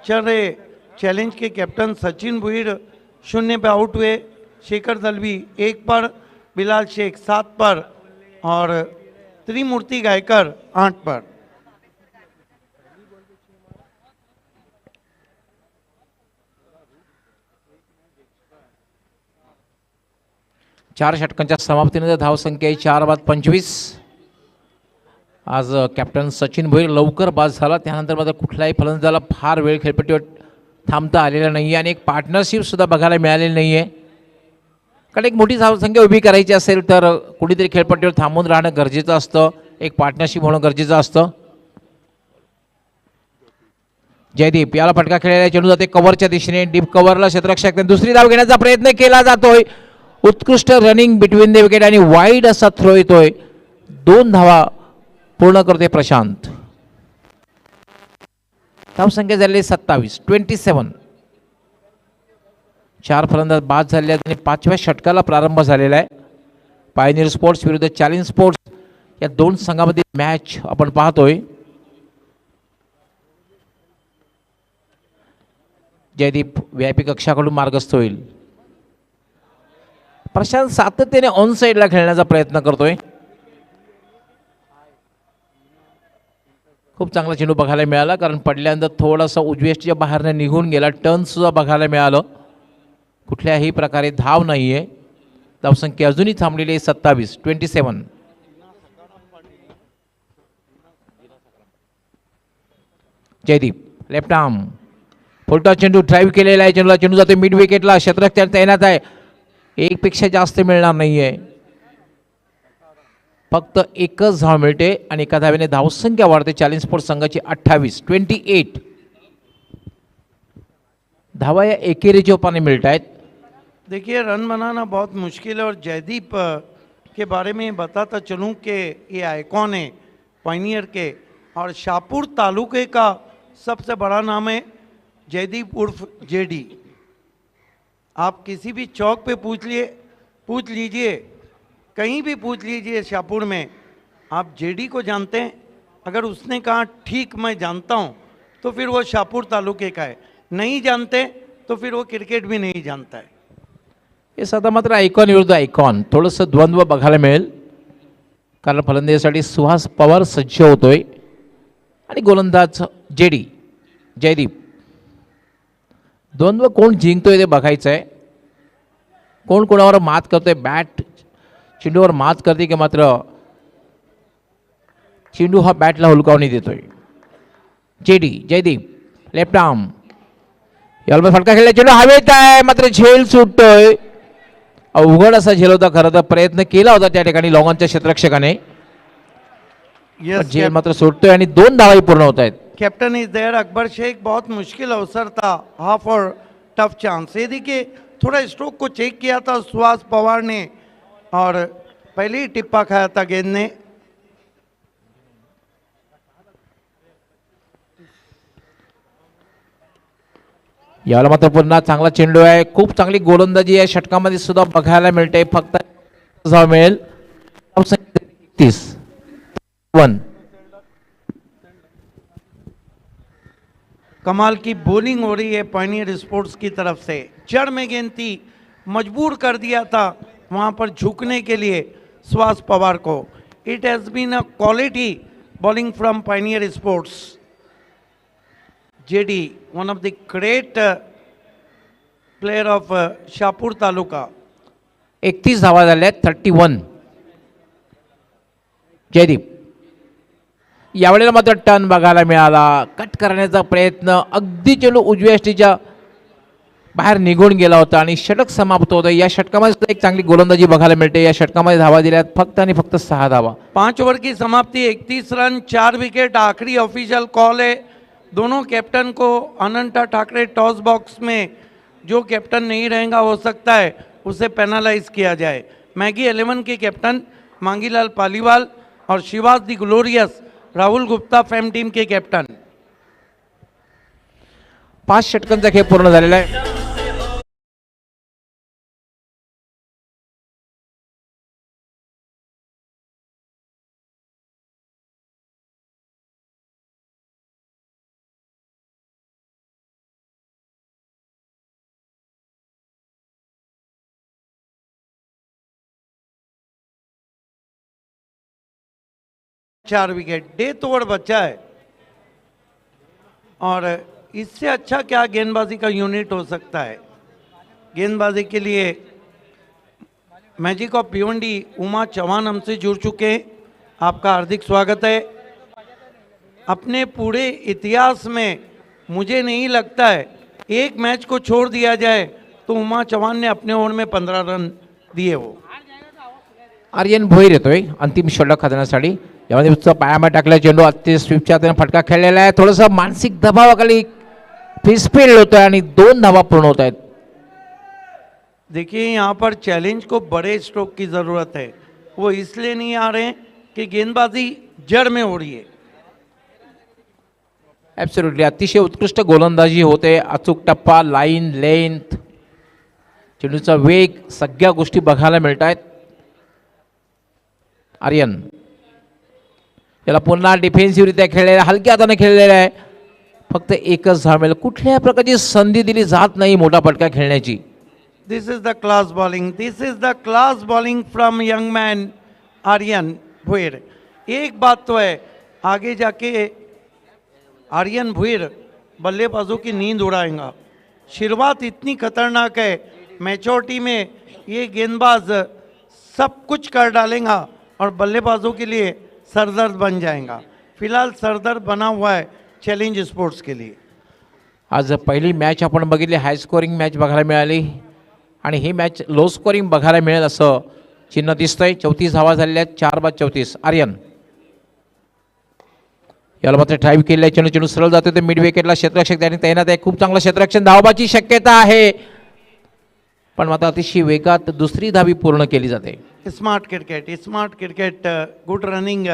चल रहे चैलेंज के कैप्टन सचिन भुईर 0 पे आउट हुए, शेखर दलवी 1 पर, बिलाल शेख 7 पर और त्रिमूर्ति गायकर 8 पर. चार षटकांच्या समाप्तीनंतर धावसंख्या आहे 4 बाद 25. आज कॅप्टन सचिन भोईर लवकर बाद झाला. त्यानंतर मात्र कुठल्याही फलंदाजाला फार वेळ खेळपट्टीवर थांबता आलेला नाही आहे आणि एक पार्टनरशिपसुद्धा बघायला मिळालेली नाही आहे. कारण एक मोठी धावसंख्या उभी करायची असेल तर कुणीतरी खेळपट्टीवर थांबून राहणं गरजेचं असतं. एक पार्टनरशिप होणं गरजेचं असतं. जयदीप याला फटका खेळायला चेंडू जाते कव्हरच्या दिशेने. डीप कव्हरला क्षेत्ररक्षक दुसरी धाव घेण्याचा प्रयत्न केला जातोय. उत्कृष्ट रनिंग बिटवीन द विकेट आणि वाईड असा थ्रो येतोय. 2 धावा पूर्ण करते प्रशांत. धावसंख्या झालेली 27. 4 फलंदाज बाद झाले आहेत आणि 5व्या षटकाला प्रारंभ झालेला आहे. पायनियर स्पोर्ट्स विरुद्ध चॅलेंज स्पोर्ट्स या 2 संघामध्ये मॅच आपण पाहतोय. जयदीप VIP कक्षाकडून मार्गस्थ होईल. प्रशांत सातत्याने ऑन साईडला खेळण्याचा प्रयत्न करतोय. खूप चांगला चेंडू बघायला मिळाला कारण पडल्यानंतर थोडासा उजवेष्टीच्या बाहेरने निघून गेला. टर्न सुद्धा बघायला मिळालं. कुठल्याही प्रकारे धाव नाही आहे. धावसंख्या अजूनही थांबलेली आहे 27. जयदीप लेफ्ट आर्म फुलटॉस चेंडू ड्राईव्ह केलेला आहे. चेंडूला चेंडू जातो मिड विकेटला. क्षेत्ररक्षक तैनात आहे. 1 पेक्षा जास्त मिळणार नाहीये. फक्त 1च धाव मिळते आणि एका धावेने धावसंख्या वाढते. चॅलेंज स्पोर्ट्स संघाची 28. धावा या एकेरीच्या ओपाने मिळत आहेत. देखिए रन बनाना बहुत मुश्किल है और जयदीप के बारे में बताता चलूं कि ये आइकॉन है पायनियर के और शाहपुर तालुके का सबसे बड़ा नाम है जयदीप उर्फ जेडी. आप किसी भी चौक पे पूछ लीजिए, कहीं भी पूछ लीजिए शाहपुर में, आप जेडी को जानते हैं? अगर उसने कहा ठीक मैं जानता हूँ तो फिर वो शाहपुर तालुके का है. नहीं जानते तो फिर वो क्रिकेट भी नहीं जानता है. हे सध्या मात्र आयकॉन विरुद्ध आयकॉन थोडंसं द्वंद्व बघायला मिळेल कारण फलंदाजीसाठी सुहास पवार सज्ज होतोय आणि गोलंदाज जेडी जयदीप. द्वंद्व कोण जिंकतोय ते बघायचं आहे. कोण कोणावर मात करतोय. बॅट चेंडूवर मात करते की मात्र चेंडू हा बॅटला हुलकावणी देतोय. जयदीप लेफ्ट आर्म याला फटका खेळला. चेंडू हवेत आहे मात्र झेल सुटतोय. अवघड असा झेल होता. खरं तर प्रयत्न केला होता त्या ठिकाणी लॉंगॉनच्या क्षेत्ररक्षकाने. झेल मात्र सुटतोय आणि 2 धावाही पूर्ण होत आहेत. Captain is there. Akbar Shaikh बहुत मुश्किल अवसर था. हाफ और टफ चांस. ये देखिए थोड़ा स्ट्रोक को चेक किया था सुहास पवार ने और पहले ही टिप्पा खाया था गेंद ने. याला मात्र पुन्हा चांगला चेंडू आहे. खूप चांगली गोलंदाजी या षटकामध्ये सुद्धा बघायला मिळते. फक्त धाव मिळेल. 31. कमाल की बॉलिंग हो रही है पायनियर स्पोर्ट्स की तरफ से. जड़ में गेंद थी, मजबूर कर दिया था वहां पर झुकने के लिए सुहास पवार को. It has been a quality bowling from Pioneer Sports. JD one of the great player of Shahpur taluka. 31 धावा झाल्या आहेत. 31. जयदीप यावेळेला मात्र टर्न बघायला मिळाला. कट करण्याचा प्रयत्न अगदी चेंडू उजव्या यष्टीच्या बाहेर निघून गेला होता आणि षटक समाप्त होतं. या षटकामध्ये सुद्धा एक चांगली गोलंदाजी बघायला मिळते. या षटकामध्ये धावा दिल्यात फक्त आणि फक्त 6 धावा. 5 ओवर की समाप्ति. 31 रन 4 विकेट. आखिरी ऑफिशियल कॉल है. दोनों कैप्टन को अनंता ठाकरे टॉस बॉक्स में जो कैप्टन नहीं रहेगा हो सकता है उसे पेनलाइज किया जाए। मैगी 11 के कैप्टन मांगीलाल पालीवाल और Shivaj the glorious Rahul Gupta fame team के कैप्टन। 5 षटकांचा खेळ पूर्ण झालेला आहे. चार विकेट, डेथ ओवर बचा है और इससे अच्छा क्या गेंदबाजी का यूनिट हो सकता है। गेंदबाजी के लिए मैजिक ऑफ भिवंडी उमा चौहान हमसे जुड़ चुके हैं, आपका हार्दिक स्वागत है। अपने पूरे इतिहास में मुझे नहीं लगता है एक मैच को छोड़ दिया जाए तो उमा चौहान ने अपने ओव्हर में 15 रन दिए हो। आर्यन भोईर येतोय अंतिम षटक खाजण्यासाठी. यामध्ये उत्सव पायामध्ये टाकला चेंडू अति स्वीपच्या त्याने फटका खेळलेला आहे. थोडंसं मानसिक दबावाखाली फिसफिल्ड होतोय आणि 2 धावा पूर्ण होत आहेत. देखिए यहाँ पर चैलेंज को बड़े स्ट्रोक की ज़रूरत है, वो इसलिए नहीं आ रहे हैं कि गेंदबाजी जड़ में हो रही है। ॲब्सोल्युटली अतिशय उत्कृष्ट गोलंदाजी होते. अचूक टप्पा, लाईन, लेंथ, चेंडूचा वेग, सगळ्या गोष्टी बघायला मिळत आहेत. आर्यन याला पुन्हा डिफेन्सिव्हरित्या खेळलेला, हलक्या हाताने खेळलेला आहे. फक्त एकच धाव मिळेल. कुठल्या प्रकारची संधी दिली जात नाही मोठा फटका खेळण्याची. This is the class bowling, this is the class bowling from young man Aryan Bhuir. एक बात तो है, आगे जाके आर्यन भुईर बल्लेबाजों की नींद उड़ाएगा। शुरुआत इतनी खतरनाक है, मैच्योरिटी में ये गेंदबाज सब कुछ कर डालेगा और बल्लेबाजों के लिए सरदर्द बन जाएगा। फिलहाल सरदर्द बना हुआ है चैलेंज स्पोर्ट्स के लिए। आज पहिली मॅच आपण बघितली, हाय स्कोरिंग मॅच बघायला मिळाली आणि ही मॅच लो स्कोरिंग बघायला मिळेल असं चिन्ह दिसतंय. 34 धावा झालेल्या आहेत, 4/34. आर्यन याला मात्र ड्राईव्ह केलेला आहे. चेंडू सरळ जातो ते मिड विकेटला. क्षेत्ररक्षक त्यांनी तैनात आहे. खूप चांगलं क्षेत्ररक्षण, धावबाची शक्यता आहे, पण मात्र अतिशय वेगात दुसरी धावी पूर्ण केली जाते. Smart cricket, good running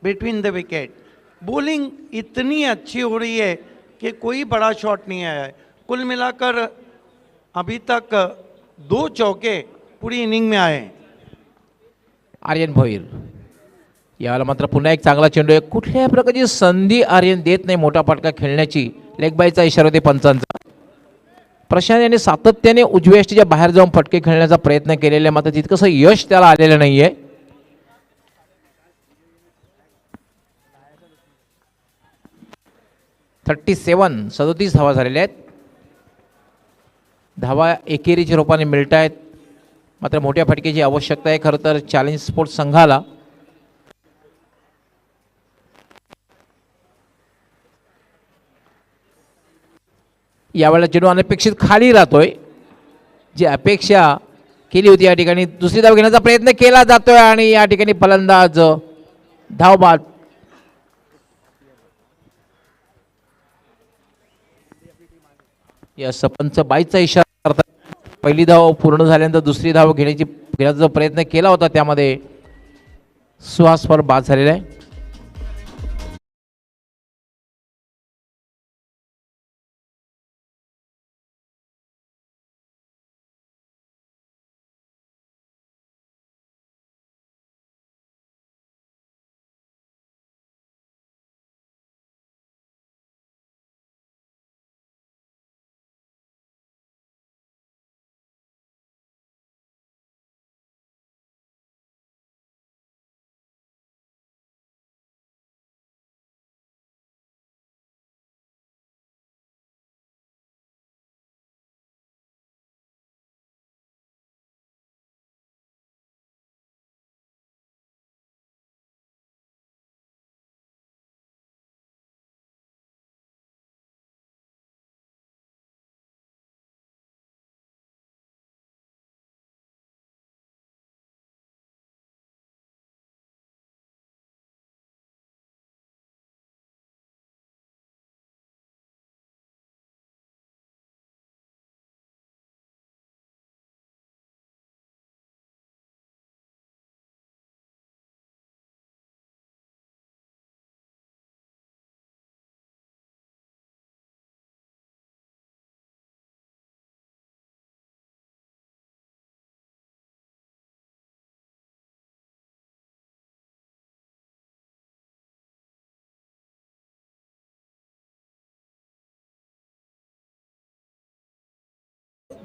between the wicket. Bowling इतनी अच्छी हो रही है कि कोई बड़ा शॉट नहीं आया है। कुल मिलाकर अभी तक 2 चौके पूरी इनिंग में आए हैं। आर्यन भोईर यावेळेला मात्र पुन्हा एक चांगला चेंडू आहे. कुठल्याही प्रकारची संधी आर्यन देत नाही मोठा फटका खेळण्याची. लेग बायचा इशारा होते पंचांचा. प्रशांत यांनी सातत्याने उजव्या यष्टीच्या बाहेर जाऊन फटके खेळण्याचा प्रयत्न केलेला, मात्र तितकंसं यश त्याला आलेलं नाहीये. सदोतीस धावा झालेल्या आहेत. धावा एकेरीच्या रूपाने मिळत आहेत, मात्र मोठ्या फटकेची आवश्यकता आहे खरं तर चॅलेंज स्पोर्ट्स संघाला. यावेळेला चेंडू अनपेक्षित खाली राहतोय. जी अपेक्षा केली होती या ठिकाणी दुसरी धाव घेण्याचा प्रयत्न केला जातोय आणि या ठिकाणी फलंदाज धावबाद. या सरपंच बाईचा इशारा करतात. पहिली धाव पूर्ण झाल्यानंतर दुसरी धाव घेण्याचा जो प्रयत्न केला होता त्यामध्ये सुहास बाद झालेला आहे.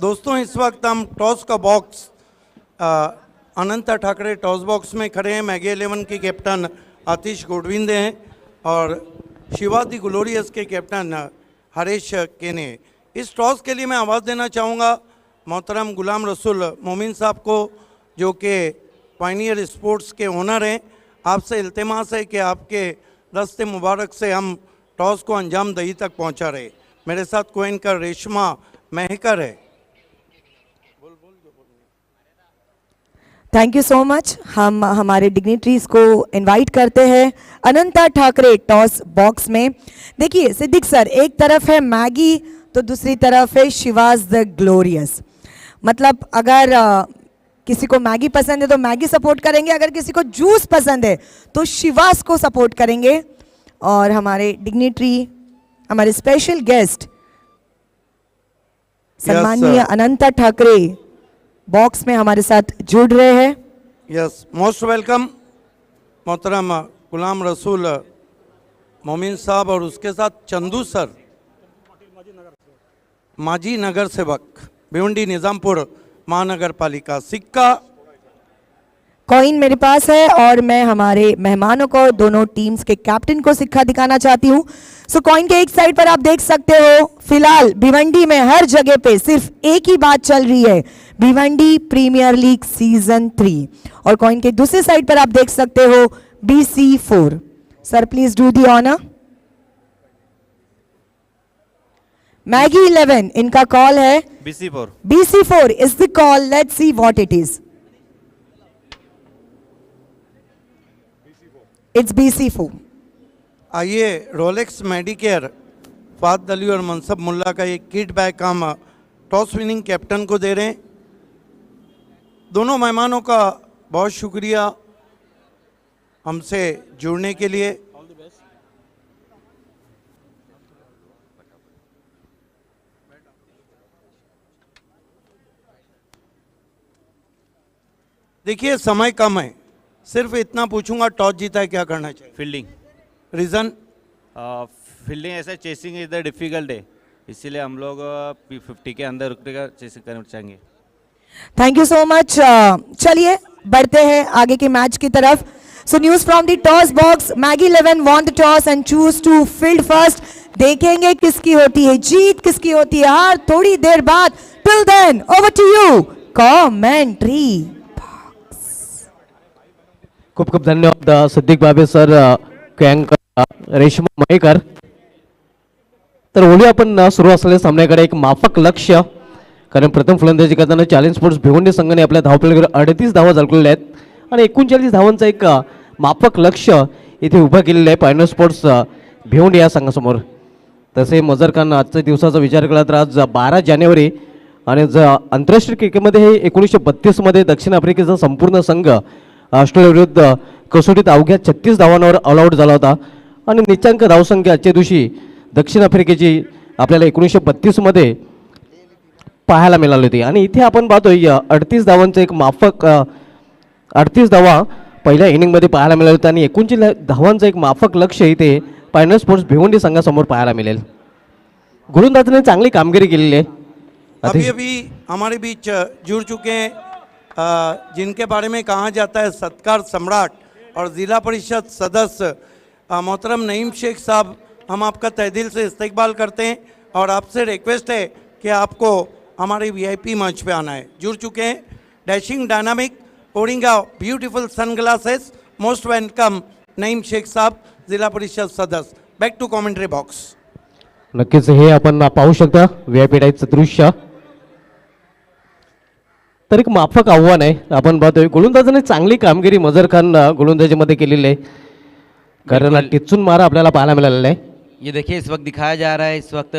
दोस्तों इस वक्त हम टॉस का बॉक्स अनंत ठाकरे टॉस बॉक्स में खड़े हैं। मैगी 11 के कैप्टन आतिश गोडविंदे हैं और शिवा दी ग्लोरियस के कैप्टन हरीश केने। इस टॉस के लिए मैं आवाज़ देना चाहूँगा मोहतरम गुलाम रसूल मोमिन साहब को, जो कि पायनियर स्पोर्ट्स के ओनर हैं। आपसे इल्तिमास है कि आपके दस्ते मुबारक से हम टॉस को अंजाम दही तक पहुंचा रहे। मेरे साथ कोइन का रेशमा महकर है। Thank you so much. हम हमारे डिग्निटरीज को इनवाइट करते हैं अनंता ठाकरे टॉस बॉक्स में। देखिए सिद्दीक सर, एक तरफ है मैगी तो दूसरी तरफ है शिवाज द ग्लोरियस। मतलब अगर किसी को मैगी पसंद है तो मैगी सपोर्ट करेंगे, अगर किसी को जूस पसंद है तो शिवाज को सपोर्ट करेंगे। और हमारे डिग्निटरी, हमारे स्पेशल गेस्ट सम्माननीय अनंता ठाकरे बॉक्स में हमारे साथ जुड़ रहे हैं। यस, मोस्ट वेलकम मोहतरम गुलाम रसूल मोमिन साहब और उसके साथ चंदू सर, माजी नगर सेवक, भिवंडी निज़ामपुर महानगर पालिका। सिक्का कॉइन मेरे पास है और मैं हमारे मेहमानों को, दोनों टीम्स के कैप्टन को सिक्का दिखाना चाहती हूँ। सो कॉइन के एक साइड पर आप देख सकते हो फिलहाल भिवंडी में हर जगह पे सिर्फ एक ही बात चल रही है, भिवंडी प्रीमियर लीग सीजन 3। और कॉइन के दूसरे साइड पर आप देख सकते हो BC4। Sir please do the honour. Maggi 11 इनका कॉल है। BC4 BC4 is the call. Let's see what it is. It's BC4। आइए रोलेक्स मेडिकेयर फाद अली और मनसब मुल्ला का एक किट बैग हम टॉस विनिंग कैप्टन को दे रहे हैं। दोनों मेहमानों का बहुत शुक्रिया हमसे जुड़ने के लिए। देखिए समय कम है, सिर्फ इतना पूछूंगा, टॉस जीता है क्या करना चाहिए? फील्डिंग। रीज़न? फील्डिंग ऐसा चेसिंग इज द डिफिकल्ट है, इसीलिए हम लोग 50 के अंदर रुकने का चेसिंग करना चाहेंगे। Thank you so much. चलिए बढ़ते हैं आगे के मैच की तरफ। So news from the toss box, Maggi 11 won the toss and choose to field first. देखेंगे किसकी होती है जीत, किसकी होती है हार थोड़ी देर बाद। Till then over to you commentary. खूप खूप धन्यवाद सिद्दीक बाबे सर, कँक रेशमा मयेकर. तर ओली आपण सुरू असलेल्या सामन्याकडे एक माफक लक्ष, कारण प्रथम फलंदाजी करताना चॅलेंज स्पोर्ट्स भिवंडी संघाने आपल्या धावफलकावर 38 धावा झळकलेल्या आहेत आणि 39 धावांचा एक माफक लक्ष इथे उभं केलेलं आहे पायनर स्पोर्ट्स भिवंडी या संघासमोर. तसे मजर खान आजच्या दिवसाचा विचार केला तर आज 12 जानेवारी आणि आंतरराष्ट्रीय क्रिकेटमध्ये हे 1932 मध्ये दक्षिण आफ्रिकेचा संपूर्ण संघ ऑस्ट्रेलिया विरुद्ध कसोटीत अवघ्या 36 धावांवर ऑल आउट झाला होता आणि निचांक धावसंख्या आजच्या दिवशी दक्षिण आफ्रिकेची आपल्याला 1932 मध्ये पाहायला मिळाली होती. आणि इथे आपण पाहतोय 38 धावांचं एक माफक 38 धावा पहिल्या इनिंगमध्ये पाहायला मिळाले होते आणि 39 धावांचं एक माफक लक्ष इथे पायनर स्पोर्ट्स भिवंडी संघासमोर पाहायला मिळेल. गोलंदाजाने चांगली कामगिरी केलेली आहे. अभी हमारे बीच जुड़ चुके हैं जिनके बारे में कहा जाता है सत्कार सम्राट और ज़िला परिषद सदस्य मोहतरम नईम शेख साहब, हम आपका तहे दिल से इस्तकबाल करते हैं और आपसे रिक्वेस्ट है कि आपको हमारे VIP मंच पे आना है. जुड़ चुके हैं डैशिंग डायनामिक ओडिंग beautiful sunglasses, most welcome Naeem Shaikh sahab, Zilla Parishad सदस्य. Back to commentary box. नक्कीच हे आपण पाहू शकता VIP टाईपचं दृश्य. तर एक माफक आव्हान आहे. आपण पाहतोय गोलंदाजाने चांगली कामगिरी मजर खान गोलंदाजीमध्ये केलेली आहे, कारण टिचून मारा आपल्याला पाहायला मिळालेला आहे. ये देखिए इस वक्त दिखाया जा रहा है, इस वक्त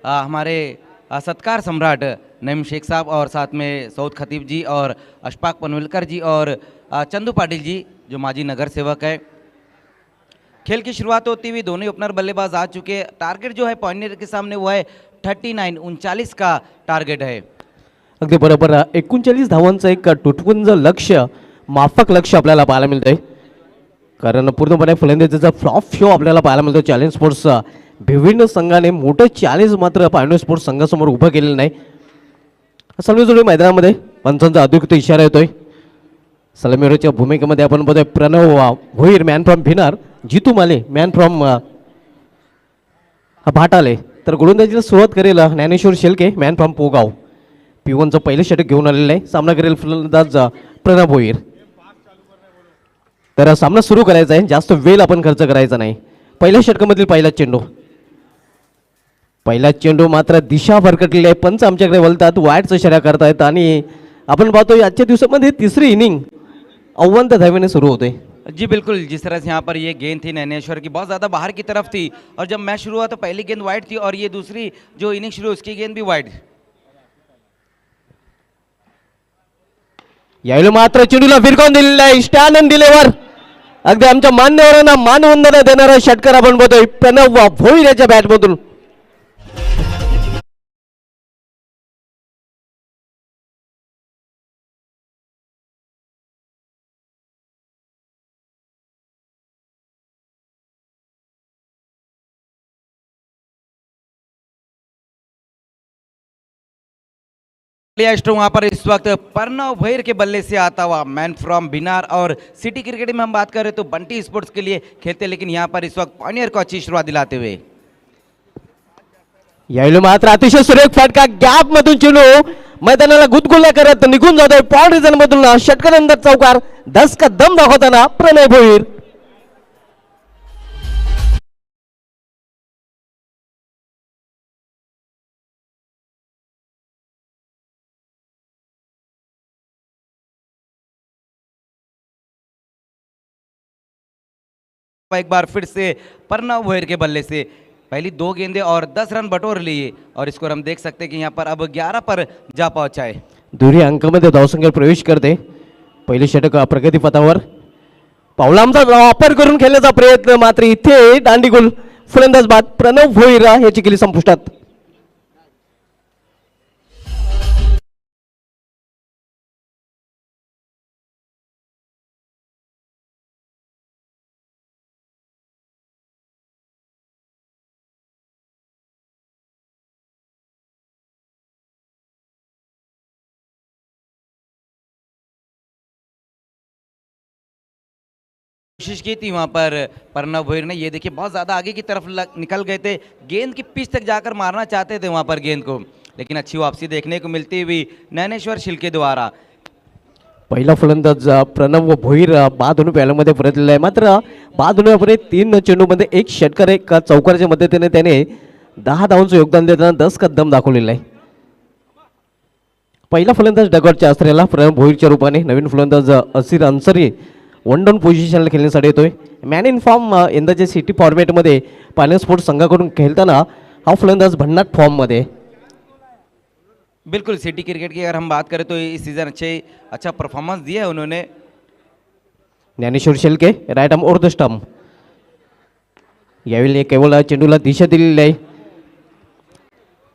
हमारे सत्कार सम्राट नईम शेख साहब और साथ में सऊद खतीब जी और अशफाक पनवेलकर जी और चंदू पाटिल जी जो माजी नगर सेवक है. खेल की शुरुआत होती हुई दोनों ओपनर बल्लेबाज आ चुके हैं. टारगेट जो है पॉइंटर के सामने वो है 39 का टारगेट है. अगदी बरोबर 39 धावांचं एक टुटपुंज लक्ष, माफक लक्ष आपल्याला पाहायला मिळतंय, कारण पूर्णपणे फलंदाजीचा फ्लॉप शो आपल्याला पाहायला मिळतो. चॅलेंज स्पोर्ट्स भिवंडी संघाने मोठं चॅलेंज मात्र पायनर स्पोर्ट्स संघासमोर उभं केलेलं नाही. सलमीजोडी मैदानामध्ये पंचांचा अधिकृत इशारा येतोय. सलमीरोच्या भूमिकेमध्ये आपण बघतोय Pranav Bhoir man from Bhinar, Jitu Male man from Bhatale. तर गोलंदाजीला सुरुवात करेल ज्ञानेश्वर शेलके मॅन फ्रॉम पोगाव. P1चं पहिलं षटक घेऊन आलेलं आहे. सामना करेल फलंदाज प्रणव भोईर. तर सामना सुरू करायचा आहे, जास्त वेळ आपण खर्च करायचा नाही. पहिल्या षटकामधील पहिला चेंडू मात्र दिशा भरकटलेली आहे. पंच आमच्याकडे वळतात, वाईटचं शर्या करतायत आणि आपण पाहतोय आजच्या दिवसामध्ये तिसरी इनिंग अव्वंत धावेने सुरू होते. जी बिल्कुल, जिस तरह से यहाँ पर ये गेंद थी नैनेश्वर की बहुत ज़्यादा बाहर की तरफ थी और जब मैच शुरू हुआ तो पहली गेंद वाइड थी और ये दूसरी जो इनिंग शुरू उसकी गेंद भी वाइड. यावेळी मात्र चेंडूला फिरकावून दिलेला आहे. स्टॅन दिलेवर अगदी आमच्या मान्यवरांना मानवंदना देणारा षटकार आपण बघतोय प्रणव भोईर याच्या बॅटमधून. स्ट्रोक वहाँ पर इस वक्त प्रणव भोईर के बल्ले से आता हुआ मैन फ्रॉम बिनार. और सिटी क्रिकेट में हम बात करें तो बंटी स्पोर्ट्स के लिए खेलते, लेकिन यहाँ पर इस वक्त पॉनियर को अच्छी शुरुआत दिलाते हुए. यावेळी मात्र अतिशय सुरेख फटका गॅप मधून चेंडू मैदानाला गुदगुल्या करत निघून जातोय. पॉइंट रिझन मधून षटकानंतर चौकार. 10 का दम दाखवताना प्रणव भोईर. एक बार फिर से प्रणव भोईर के बल्ले से पहली 2 गेंदें और 10 रन बटोर लिए और स्कोर हम देख सकते हैं कि यहाँ पर अब 11 पर जा पहुंचा है. दुरी अंकामध्ये धावसंख्येत प्रवेश करते. पहिले षटक प्रगतीपथावर पावलांचा वापर करून खेळण्याचा प्रयत्न, मात्र इथे दांडीगुल फलंदाज बाद प्रणव भोईर याची केली संपुष्टात. कोशिश की थी वहाँ पर प्रणव भोईर ने. ये देखिए बहुत ज़्यादा आगे की तरफ निकल गए थे, गेंद की पिच तक जाकर मारना चाहते थे वहाँ पर गेंद को, लेकिन अच्छी वापसी देखने को मिलती हुई ज्ञानेश्वर शिल्के द्वारा. पहिला फलंदाज प्रणव भोईर बाद होऊन पॅलमध्ये परतलेला आहे. मात्र बाद होण्यापूर्वी 3 चेंडूमध्ये 1 षटकार 1 चौकाराच्या मदतीने त्याने 10 धावांचं योगदान देताना 10 कदम दाखवलेलं आहे. पहिला फलंदाज डगॉटच्या आश्रयाला प्रणव भोईरच्या रूपाने. नवीन फलंदाज असीर अन्सरी वन डाऊन पोझिशनला खेळण्यासाठी येतोय. मॅन इन फॉर्म यंदाच्या सिटी फॉर्मॅटमध्ये पायलट स्पोर्ट्स संघाकडून खेळताना हा फलंदाज भन्नाट फॉर्ममध्ये. बिल्कुल, सिटी क्रिकेट की अगर हम बात करें तो इस सीज़न अच्छा परफॉर्मेंस दिया है उन्होंने. Dnyaneshwar Shelke right arm over the stump. यावेळी केवळ चेंडूला दिशा दिलेली आहे.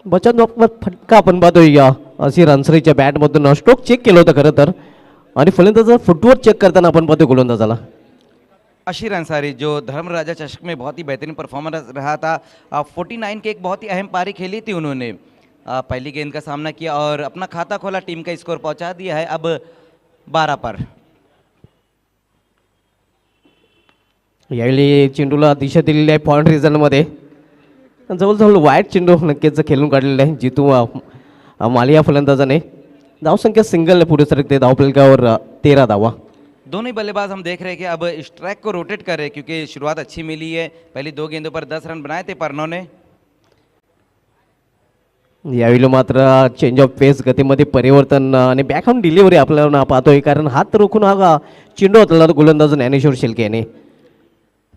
बचत फटका आपण पाहतोय असीर अन्सरीच्या बॅटमधून. स्ट्रोक चेक केलं होतं खरं तर, आणि फलंदाजाचा फुटवर्क चेक करताना आपण पाहतोय गोलंदाजाला. अशीर अंसारी जो धर्मराजा चषक में बहुत ही बेहतरीन परफॉर्मेंस रहा था. 49 की एक बहुत ही अहम पारी खेली थी उन्होंने. पहली गेंद का सामना किया और अपना खाता खोला, टीम का स्कोर पहुंचा दिया है अब 12 पर. यावेळी चेंडूला दिशा दिलेली आहे पॉइंट रिझनमध्ये. जवळजवळ वाईट चेंडू नक्कीच खेळून काढलेला आहे जितू मालिया फलंदाजाने. धावसंख्या सिंगल पुढे सरकते. धावफलकावर 13 धावा. दोनों ही बल्लेबाज हम देख रहे हैं कि अब स्ट्राइक को रोटेट कर रहे हैं क्योंकि शुरुआत अच्छी मिली है. पहली 2 गेंदों पर 10 रन बनाए थे प्रणव ने. यावेळी मात्र चेंज ऑफ पेस गतीमध्ये परिवर्तन आणि बॅकहँड डिलिव्हरी आपल्याला पाहतोय, कारण हात रोखून हा चेंडू होता गोलंदाज ज्ञानेश्वर शेलके याने.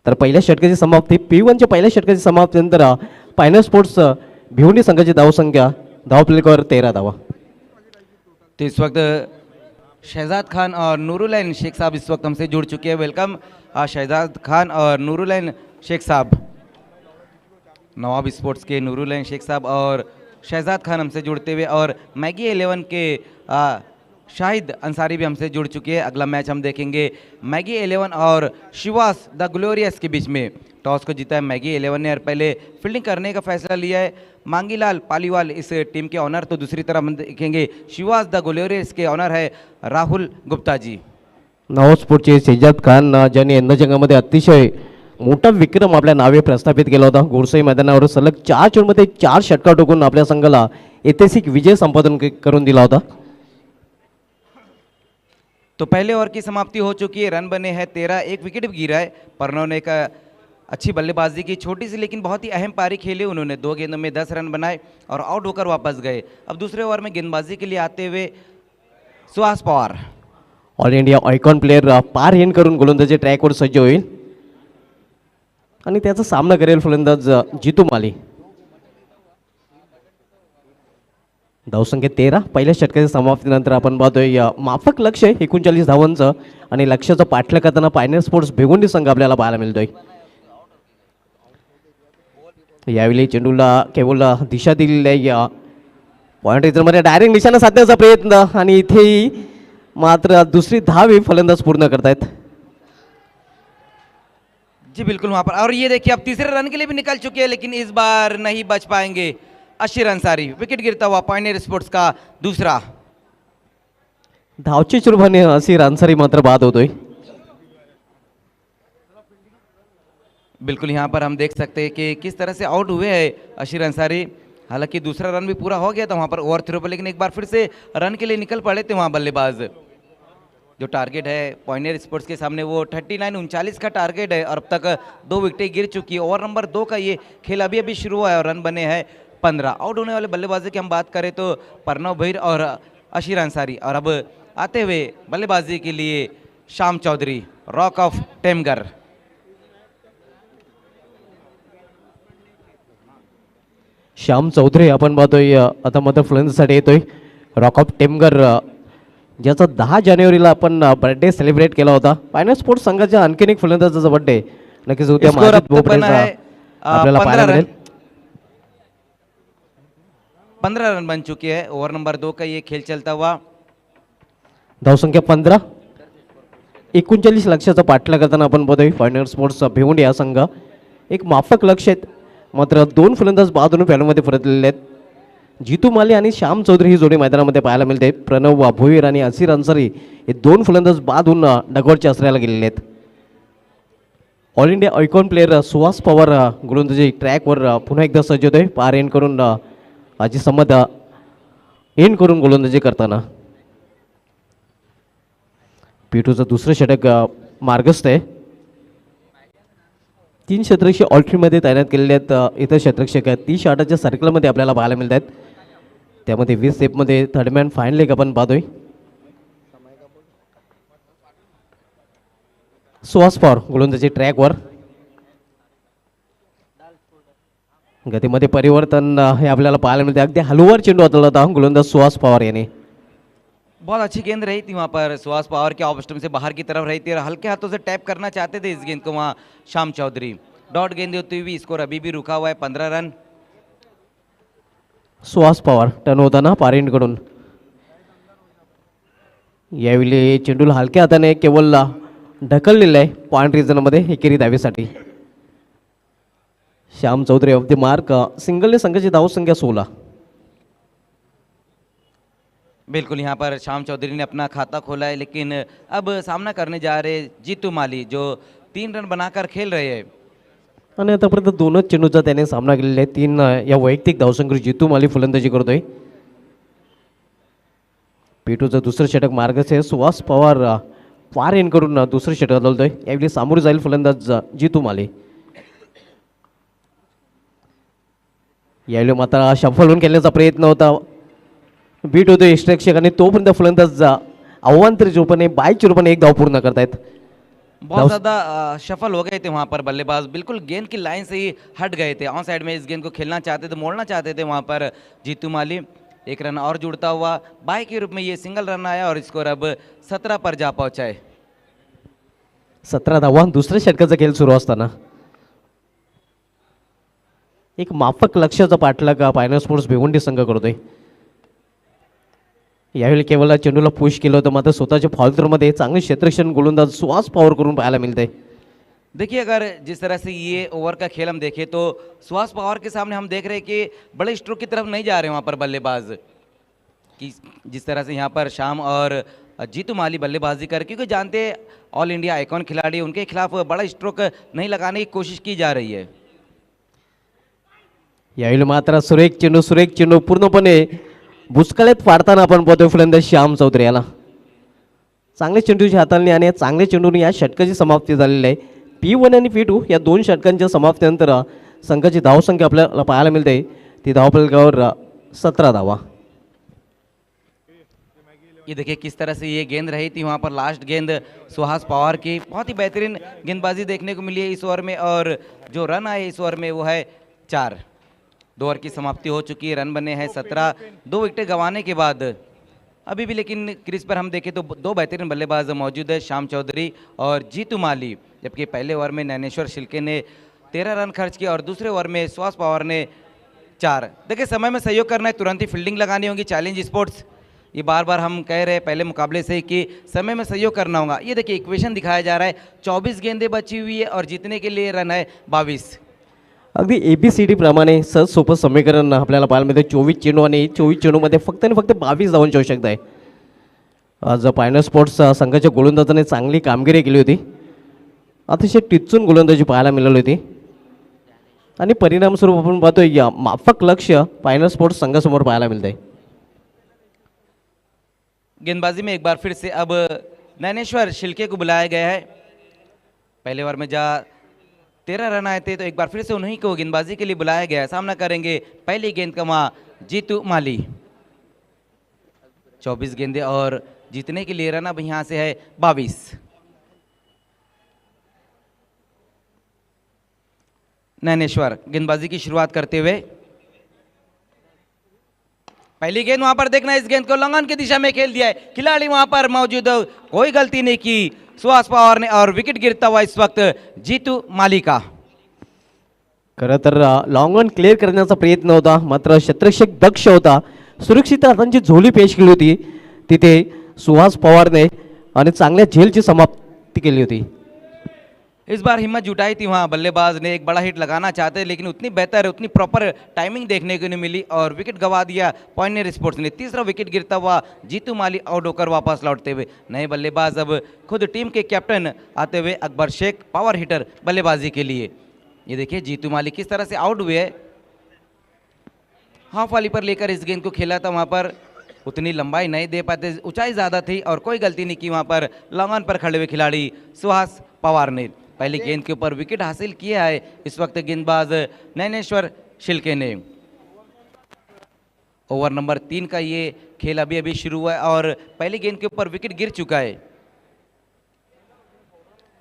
तर पहिल्या षटकाची समाप्ती P1च्या पहिल्या षटकाची समाप्तीनंतर पायलट स्पोर्ट्स भिवंडी संघाची धावसंख्या धावफलकावर 13 धावा. तो इस वक्त शहजाद खान और नूरुलैन शेख साहब इस वक्त हमसे जुड़ चुके हैं. वेलकम शहजाद खान और नूरुलैन शेख साहब. नवाब स्पोर्ट्स के नूरुलैन शेख साहब और शहजाद खान हमसे जुड़ते हुए, और मैगी 11 के शाहिद अंसारी भी हमसे जुड़ चुके हैं। अगला मैच हम देखेंगे मैगी 11 और शिवास द ग्लोरियस के बीच में। टॉस को जीता है मैगी 11 ने और पहले फील्डिंग करने का फैसला लिया है मांगीलाल पालीवाल इस टीम के ऑनर। तो दूसरी तरफ हम देखेंगे शिवास द ग्लोरियस के ऑनर है राहुल गुप्ता जी। नाव स्पोर्टचे शेजाद खान ज्यांनी यंदा जंगामध्ये अतिशय मोठा विक्रम आपल्या नावे प्रस्थापित केला होता। गोरसाई मैदानावर सलग 4 चेंडूमध्ये 4 षटकार ठोकून आपल्या संघाला ऐतिहासिक विजय संपादन करून दिला होता। तो पहले ओवर की समाप्ति हो चुकी है, रन बने हैं 13, एक विकेट भी गिरा है। प्रणव ने एक अच्छी बल्लेबाजी की, छोटी सी लेकिन बहुत ही अहम पारी खेली उन्होंने। 2 गेंदों में 10 रन बनाए और आउट होकर वापस गए। अब दूसरे ओवर में गेंदबाजी के लिए आते हुए Suhas Pawar. All India icon player पार हिंड करून गोलंदाजी ट्रॅकवर सज्ज होईल आणि त्याचा सामना करेल फलंदाज जितू माली। धावसंख्या 13, पहिल्या षटकाच्या समाप्तीनंतर आपण पाहतोय माफक लक्ष 39 धावांचं आणि लक्ष्याचं पाठलाग करताना पायनियर स्पोर्ट्स भिवंडी संघ आपल्याला पाहायला मिळतोय। यावेळी चेंडूला केवळ दिशा दिलेली आहे या पॉइंट रेंजमध्ये डायरेक्ट निशाणा साधण्याचा प्रयत्न आणि इथेही मात्र दुसरी धाव फलंदाज पूर्ण करतायत। जी बिल्कुल वहां पर, और ये देखिए अब तीसरे रन के लिए भी निकल चुके हैं लेकिन इस बार नहीं बच पाएंगे अशीर अंसारी। विकेट गिरता हुआ पायनियर स्पोर्ट्स का दूसरा। धावची चुरभाने असीर अंसारी मात्र बाद होतोय। बिल्कुल यहाँ पर हम देख सकते हैं कि किस तरह से आउट हुए हैं अशीर अंसारी। हालांकि दूसरा रन भी पूरा हो गया था वहाँ पर ओवर थ्रो पर, लेकिन एक बार फिर से रन के लिए निकल पड़े थे वहाँ बल्लेबाज। जो टारगेट है पॉइनियर स्पोर्ट्स के सामने वो 39 का टारगेट है और अब तक 2 विकेटें गिर चुकी है। ओवर नंबर 2 का ये खेल अभी अभी शुरू हुआ है और रन बने हैं 15। आउट होने वाले बल्लेबाजी की हम बात करें तो प्रणव भैर और अशीर अंसारी। और अब आते हुए बल्लेबाजी के लिए श्याम चौधरी, रॉक ऑफ टेमगर। श्याम चौधरी आपण पाहतोय आता मात्र फलंदाजीसाठी येतोय। रॉक ऑफ टेमगर ज्याचा 10 जानेवारीला आपण बर्थडे सेलिब्रेट केला होता। पायनियर स्पोर्ट्स संघाच्या आणखीन एक फलंदाजाचा बर्थडे नक्कीच उद्या स्कोर माजिद अब तक बना बोपडेचा है आपल्याला 15 पाहायला रन। मिळेल। 15 रन बन चुके हैं। ओवर नंबर 2 का ये खेल चलता हुआ। धावसंख्या 15, 39 लक्ष्याचा पाठलाग करताना आपण पाहतोय पायनियर स्पोर्ट्स भिवंडी हा संघ एक माफक लक्ष आहेत। मात्र 2 फलंदाज बाद होऊन फॅनमध्ये परतलेले आहेत। जितू माली आणि श्याम चौधरी ही जोडी मैदानामध्ये पाहायला मिळते। प्रणव भोईर आणि असीर अंसारी हे 2 फलंदाज बाद होऊन डगआउटच्या आश्रयाला गेलेले आहेत। All India icon player Suhas Pawar गोलंदाजी ट्रॅकवर पुन्हा एकदा सज्ज होतोय पार एंड करून आजी संमत एंड करून गोलंदाजी करताना। पिटूचं दुसरं षटक मार्गस्थ आहे। 3 क्षेत्ररक्षक ऑल्ट्रीमध्ये तैनात केलेले आहेत। इतर क्षेत्ररक्षक 30 षटकाच्या सर्कलमध्ये आपल्याला पाहायला मिळत आहेत। त्यामध्ये 20 स्टेपमध्ये थर्डमॅन फाईन लेग आपण पाहतोय। सुहास पवार गोलंदाजी ट्रॅकवर गतीमध्ये परिवर्तन हे आपल्याला पाहायला मिळते। अगदी हलवार चेंडू हाताळला होता गोलंदाज सुहास पवार यांनी। बहुत अच्छी गेंद रही थी वहाँ पर सुहास पवार के ऑफ स्टंप से बाहर की तरफ रही थी और हल्के हाथों से टैप करना चाहते थे इस गेंद को वहाँ श्याम चौधरी। डॉट गेंद होती हुई स्कोर अभी भी रुका हुआ है 15 रन। सुहास पवार टर्न होताना पारेंडकडून यावेळी चेंडूला हलक्या हाताने केवळ ढकललेलं आहे पॉइंट रिजनमध्ये एकेरी धावेसाठी। Shyam Chaudhary off the mark, सिंगलने संघाची धावसंख्या 16। बिल्कुल यहाँ पर श्याम चौधरी ने अपना खाता खोला है, लेकिन अब सामना करने जा रहे जीतू माली जो 3 रन बनाकर खेल रहे हैं। आणि आतापर्यंत 2च चेंडूचा त्याने सामना केलेला आहे। 3 या वैयक्तिक धावसंख्येवर जितू माली फलंदाजी करतोय। पिटूचं दुसरं षटक मार्गस्थ आहे। सुहास पवार पार एंड करून दुसरं षटक हलवतोय। यावेळी सामोरे जाईल फलंदाज जितू माली। यावेळी मात्र शफल होऊन खेळण्याचा प्रयत्न होता, बीट होतो यष्टरक्षक आणि तोपर्यंत फलंदाज अवांतरित रूपाने बाईक रूपाने एक धाव पूर्ण करतायत। बहुत ज़्यादा शफल हो गए थे वहाँ पर बल्लेबाज, बिल्कुल गेंद की लाइन से ही हट गए थे। ऑन साइड में इस गेंद को खेलना चाहते थे, मोड़ना चाहते थे वहाँ पर जीतू माली। एक रन और जुड़ता हुआ बाई के रूप में ये सिंगल रन आया और स्कोर अब 17 पर जा पहुंचा है। 17 धावा दुसऱ्या षटकाचा खेळ सुरू असताना एक माफक लक्ष्याचा पाठलाग पायनियर स्पोर्ट्स भिवंडी संघ करतोय। यावेळी केवळ चेंडूला पुश केलं होतं, मात्र स्वतःच्या फॉल्टरमध्ये चांगले क्षेत्ररक्षण गोलंदाज सुहास पवार करून पाहायला मिळते. देखिए अगर जिस तरह से ये ओवर का खेल हम देखें तो सुहास पवार के सामने हम देख रहे हैं कि बड़े स्ट्रोक की तरफ नहीं जा रहे वहाँ पर बल्लेबाज, कि जिस तरह से यहाँ पर शाम और जीतू माली बल्लेबाजी कर, क्योंकि जानते हैं ऑल इंडिया आइकॉन खिलाड़ी, उनके खिलाफ बड़ा स्ट्रोक नहीं लगाने की कोशिश की जा रही है. यावेळी मात्र सुरेख चेंडू पूर्णपणे भुसकाळ्यात फाडताना आपण पाहतोय फलंदाज श्याम चौधरी याला. चांगले चेंडूची हाताळणी आणि चांगले चेंडूने या षटकाची समाप्ती झालेली आहे. P1 आणि P2 या दोन षटकांच्या समाप्तीनंतर संघाची धावसंख्या आपल्याला पाहायला मिळते ती धावफलकावर 17 धावा. ये देखिए किस तरह से ये गेंद रही थी, वहाँ पर लास्ट गेंद सुहास पवार की बहुत ही बेहतरीन गेंदबाजी देखने को मिली है इस ओवर में, और जो रन आए इस ओवर में वो है 4. 2 ओवर की समाप्ति हो चुकी है, रन बने हैं 17. 2 विकेट गंवाने के बाद अभी भी लेकिन क्रीज पर हम देखें तो 2 बेहतरीन बल्लेबाज मौजूद है, श्याम चौधरी और जीतू माली. जबकि पहले ओवर में नैनेश्वर शिल्के ने 13 रन खर्च किया और दूसरे ओवर में सुहास पवार ने 4. देखिए समय में सहयोग करना है, तुरंत ही फील्डिंग लगानी होगी. चैलेंज स्पोर्ट्स ये बार बार हम कह रहे हैं पहले मुकाबले से कि समय में सहयोग करना होगा. ये देखिए इक्वेशन दिखाया जा रहा है, 24 गेंदें बची हुई है और जीतने के लिए रन है 22. अगदी ABCD प्रमाणे सहज सोपं समीकरण आपल्याला पाहायला मिळते. 24 चेंडू आणि 24 चेंडूमध्ये फक्त आणि फक्त 22 धावांची आवश्यकता आहे. आज पायनर स्पोर्ट्स संघाच्या गोलंदाजाने चांगली कामगिरी केली होती, अतिशय टिचून गोलंदाजी पाहायला मिळाली होती आणि परिणामस्वरूप आपण पाहतोय या माफक लक्ष पायनर स्पोर्ट्स संघासमोर पाहायला मिळते. गेंदबाजी में एक बार फिर से अब नैनेश्वर शिल्के को बुलाया गया है. पहले ओवर में जहाँ 13 रन आए थे तो एक बार फिर से उन्हीं को गेंदबाजी के लिए बुलाया गया है. सामना करेंगे पहली गेंद का वहाँ जीतू माली. 24 गेंदें और जीतने के लिए रन अब यहाँ से है 22. नैनेश्वर गेंदबाजी की शुरुआत करते हुए, पहली गेंद वहां पर देखना, इस गेंद को लंघन की दिशा में खेल दिया है, खिलाड़ी वहां पर मौजूद, कोई गलती नहीं की सुहास पवार ने और विकेट गिरता हुआ इस वक्त जीतू माली का. खरं तर लॉंग ऑन क्लिअर करण्याचा प्रयत्न होता, मात्र क्षेत्ररक्षक दक्ष होता, सुरक्षित हातांची झोली पेश केली होती तिथे सुहास पवारने आणि चांगल्या झेलची समाप्ती केली होती. इस बार हिम्मत जुटाई थी वहाँ बल्लेबाज ने, एक बड़ा हिट लगाना चाहते लेकिन उतनी बेहतर उतनी प्रॉपर टाइमिंग देखने को नहीं मिली और विकेट गंवा दिया पॉइंटर स्पोर्ट्स ने. तीसरा विकेट गिरता हुआ जीतू माली आउट होकर वापस लौटते हुए. नए बल्लेबाज अब खुद टीम के कैप्टन आते हुए अकबर शेख पावर हिटर बल्लेबाजी के लिए. ये देखिए जीतू माली किस तरह से आउट हुए, हाफ वाली पर लेकर इस गेंद को खेला था, वहाँ पर उतनी लंबाई नहीं दे पाते, ऊंचाई ज़्यादा थी और कोई गलती नहीं की वहाँ पर लॉन्ग ऑन पर खड़े हुए खिलाड़ी सुहास पवार ने. पहली गेंद के ऊपर विकेट हासिल किया है इस वक्त गेंदबाज नैनेश्वर शिल्के ने. ओवर नंबर 3 का ये खेल अभी अभी शुरू हुआ है और पहली गेंद के ऊपर विकेट गिर चुका है.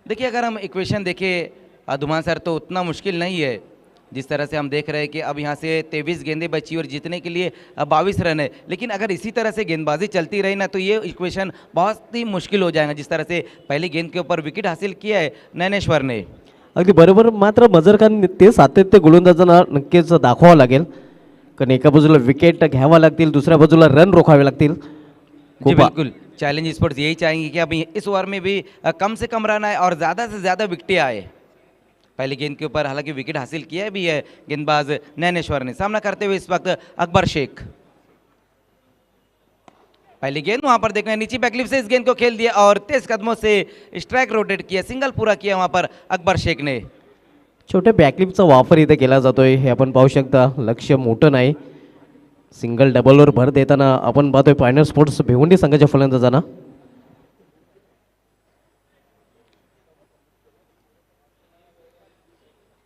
देखिए अगर हम इक्वेशन देखें धुमान सर तो उतना मुश्किल नहीं है, जिस तरह से हम देख रहे हैं कि अब यहाँ से 23 गेंदें बची और जीतने के लिए 22 रन है. लेकिन अगर इसी तरह से गेंदबाजी चलती रही ना तो ये इक्वेशन बहुत ही मुश्किल हो जाएगा, जिस तरह से पहली गेंद के ऊपर विकेट हासिल किया है नैनेश्वर ने. अगदी बरोबर, मात्र मजर खान ते सातत्य गोलंदाजांना नक्कीच दाखवावं लागेल, कारण एका बाजूला विकेट घ्यावा लागतील, दुसऱ्या बाजूला रन रोखावे लागतील. जी बिल्कुल, चैलेंज स्पोर्ट्स यही चाहेंगे कि अभी इस ओवर में भी कम से कम रन आए और ज़्यादा से ज़्यादा विकेटें आए. पहली गेंद के ऊपर हालांकि विकेट हासिल किया भी है गेंदबाज नैनेश्वर ने. सामना करते हुए इस वक्त अकबर शेख. पहली गेंद वहां पर देखना, नीचे बैकलिप से इस गेंद को खेल दिया और तेज कदमों से स्ट्राइक रोटेट किया, सिंगल पूरा किया वहां पर अकबर शेख ने. छोट्या बॅकलिपचा वापर इथे केला जातोय, हे आपण पाहू शकता. लक्ष मोठं नाही, सिंगल डबलवर भर देताना आपण पाहतोय पायनर स्पोर्ट्स भिवंडी संघाच्या फलंदाजांना.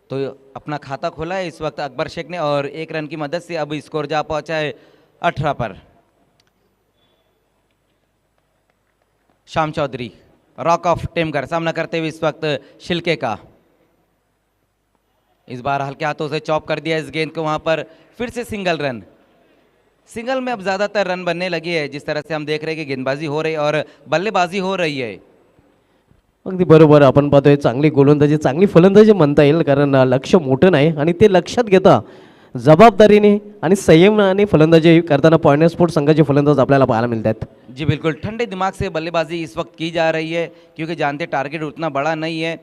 तो अपना खाता खोला है इस वक्त अकबर शेख ने और 1 रन की मदद से अब स्कोर जा पहुंचा है 18 पर. श्याम चौधरी रॉक ऑफ टेमघर सामना करते हुए इस वक्त शिल्के का. इस बार हल्के हाथों से चॉप कर दिया इस गेंद को, वहां पर फिर से सिंगल रन. सिंगल में अब ज़्यादातर रन बनने लगे हैं, जिस तरह से हम देख रहे हैं कि गेंदबाजी हो रही है और बल्लेबाजी हो रही है. अगदी बरोबर, आपण पाहतोय चांगली गोलंदाजी चांगली फलंदाजी म्हणता येईल, कारण लक्ष मोठं नाही आणि ते लक्षात घेता जबाबदारीने आणि संयमाने फलंदाजी करताना पॉइंटर स्पोर्ट्स संघाचे फलंदाज आपल्याला पाहायला मिळतात. जी बिल्कुल, ठंडे दिमाग से बल्लेबाजी इस वक्त की जा रही है क्योंकि जानते टारगेट उतना बड़ा नहीं है,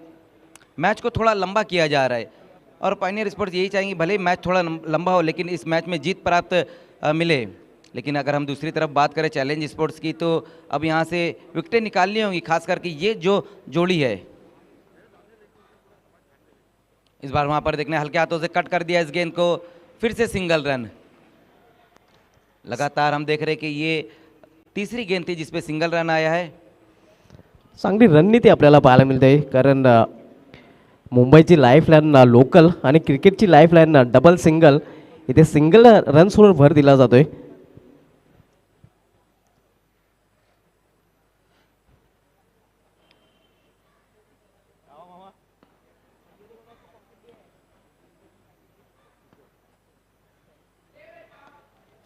मैच को थोड़ा लंबा किया जा रहा है और पायनियर स्पोर्ट्स यही चाहेंगे भले ही मैच थोड़ा लंबा हो लेकिन इस मैच में जीत प्राप्त मिले. लेकिन अगर हम दूसरी तरफ बात करें चैलेंज स्पोर्ट्स की तो अब यहाँ से विकेटें निकालनी होंगी, खास करके ये जो जोड़ी है इस बार वहाँ पर देखने हल्के हाथों से कट कर दिया इस गेंद को, फिर से सिंगल रन. लगातार हम देख रहे हैं कि ये तीसरी गेंद थी जिसपे सिंगल रन आया है. चांगली रणनीती आपल्याला पाहायला मिळते कारण मुंबईची लाईफलाईन लोकल आणि क्रिकेटची लाईफलाईन डबल सिंगल, इथे सिंगल रन्सवर भर दिला जातोय.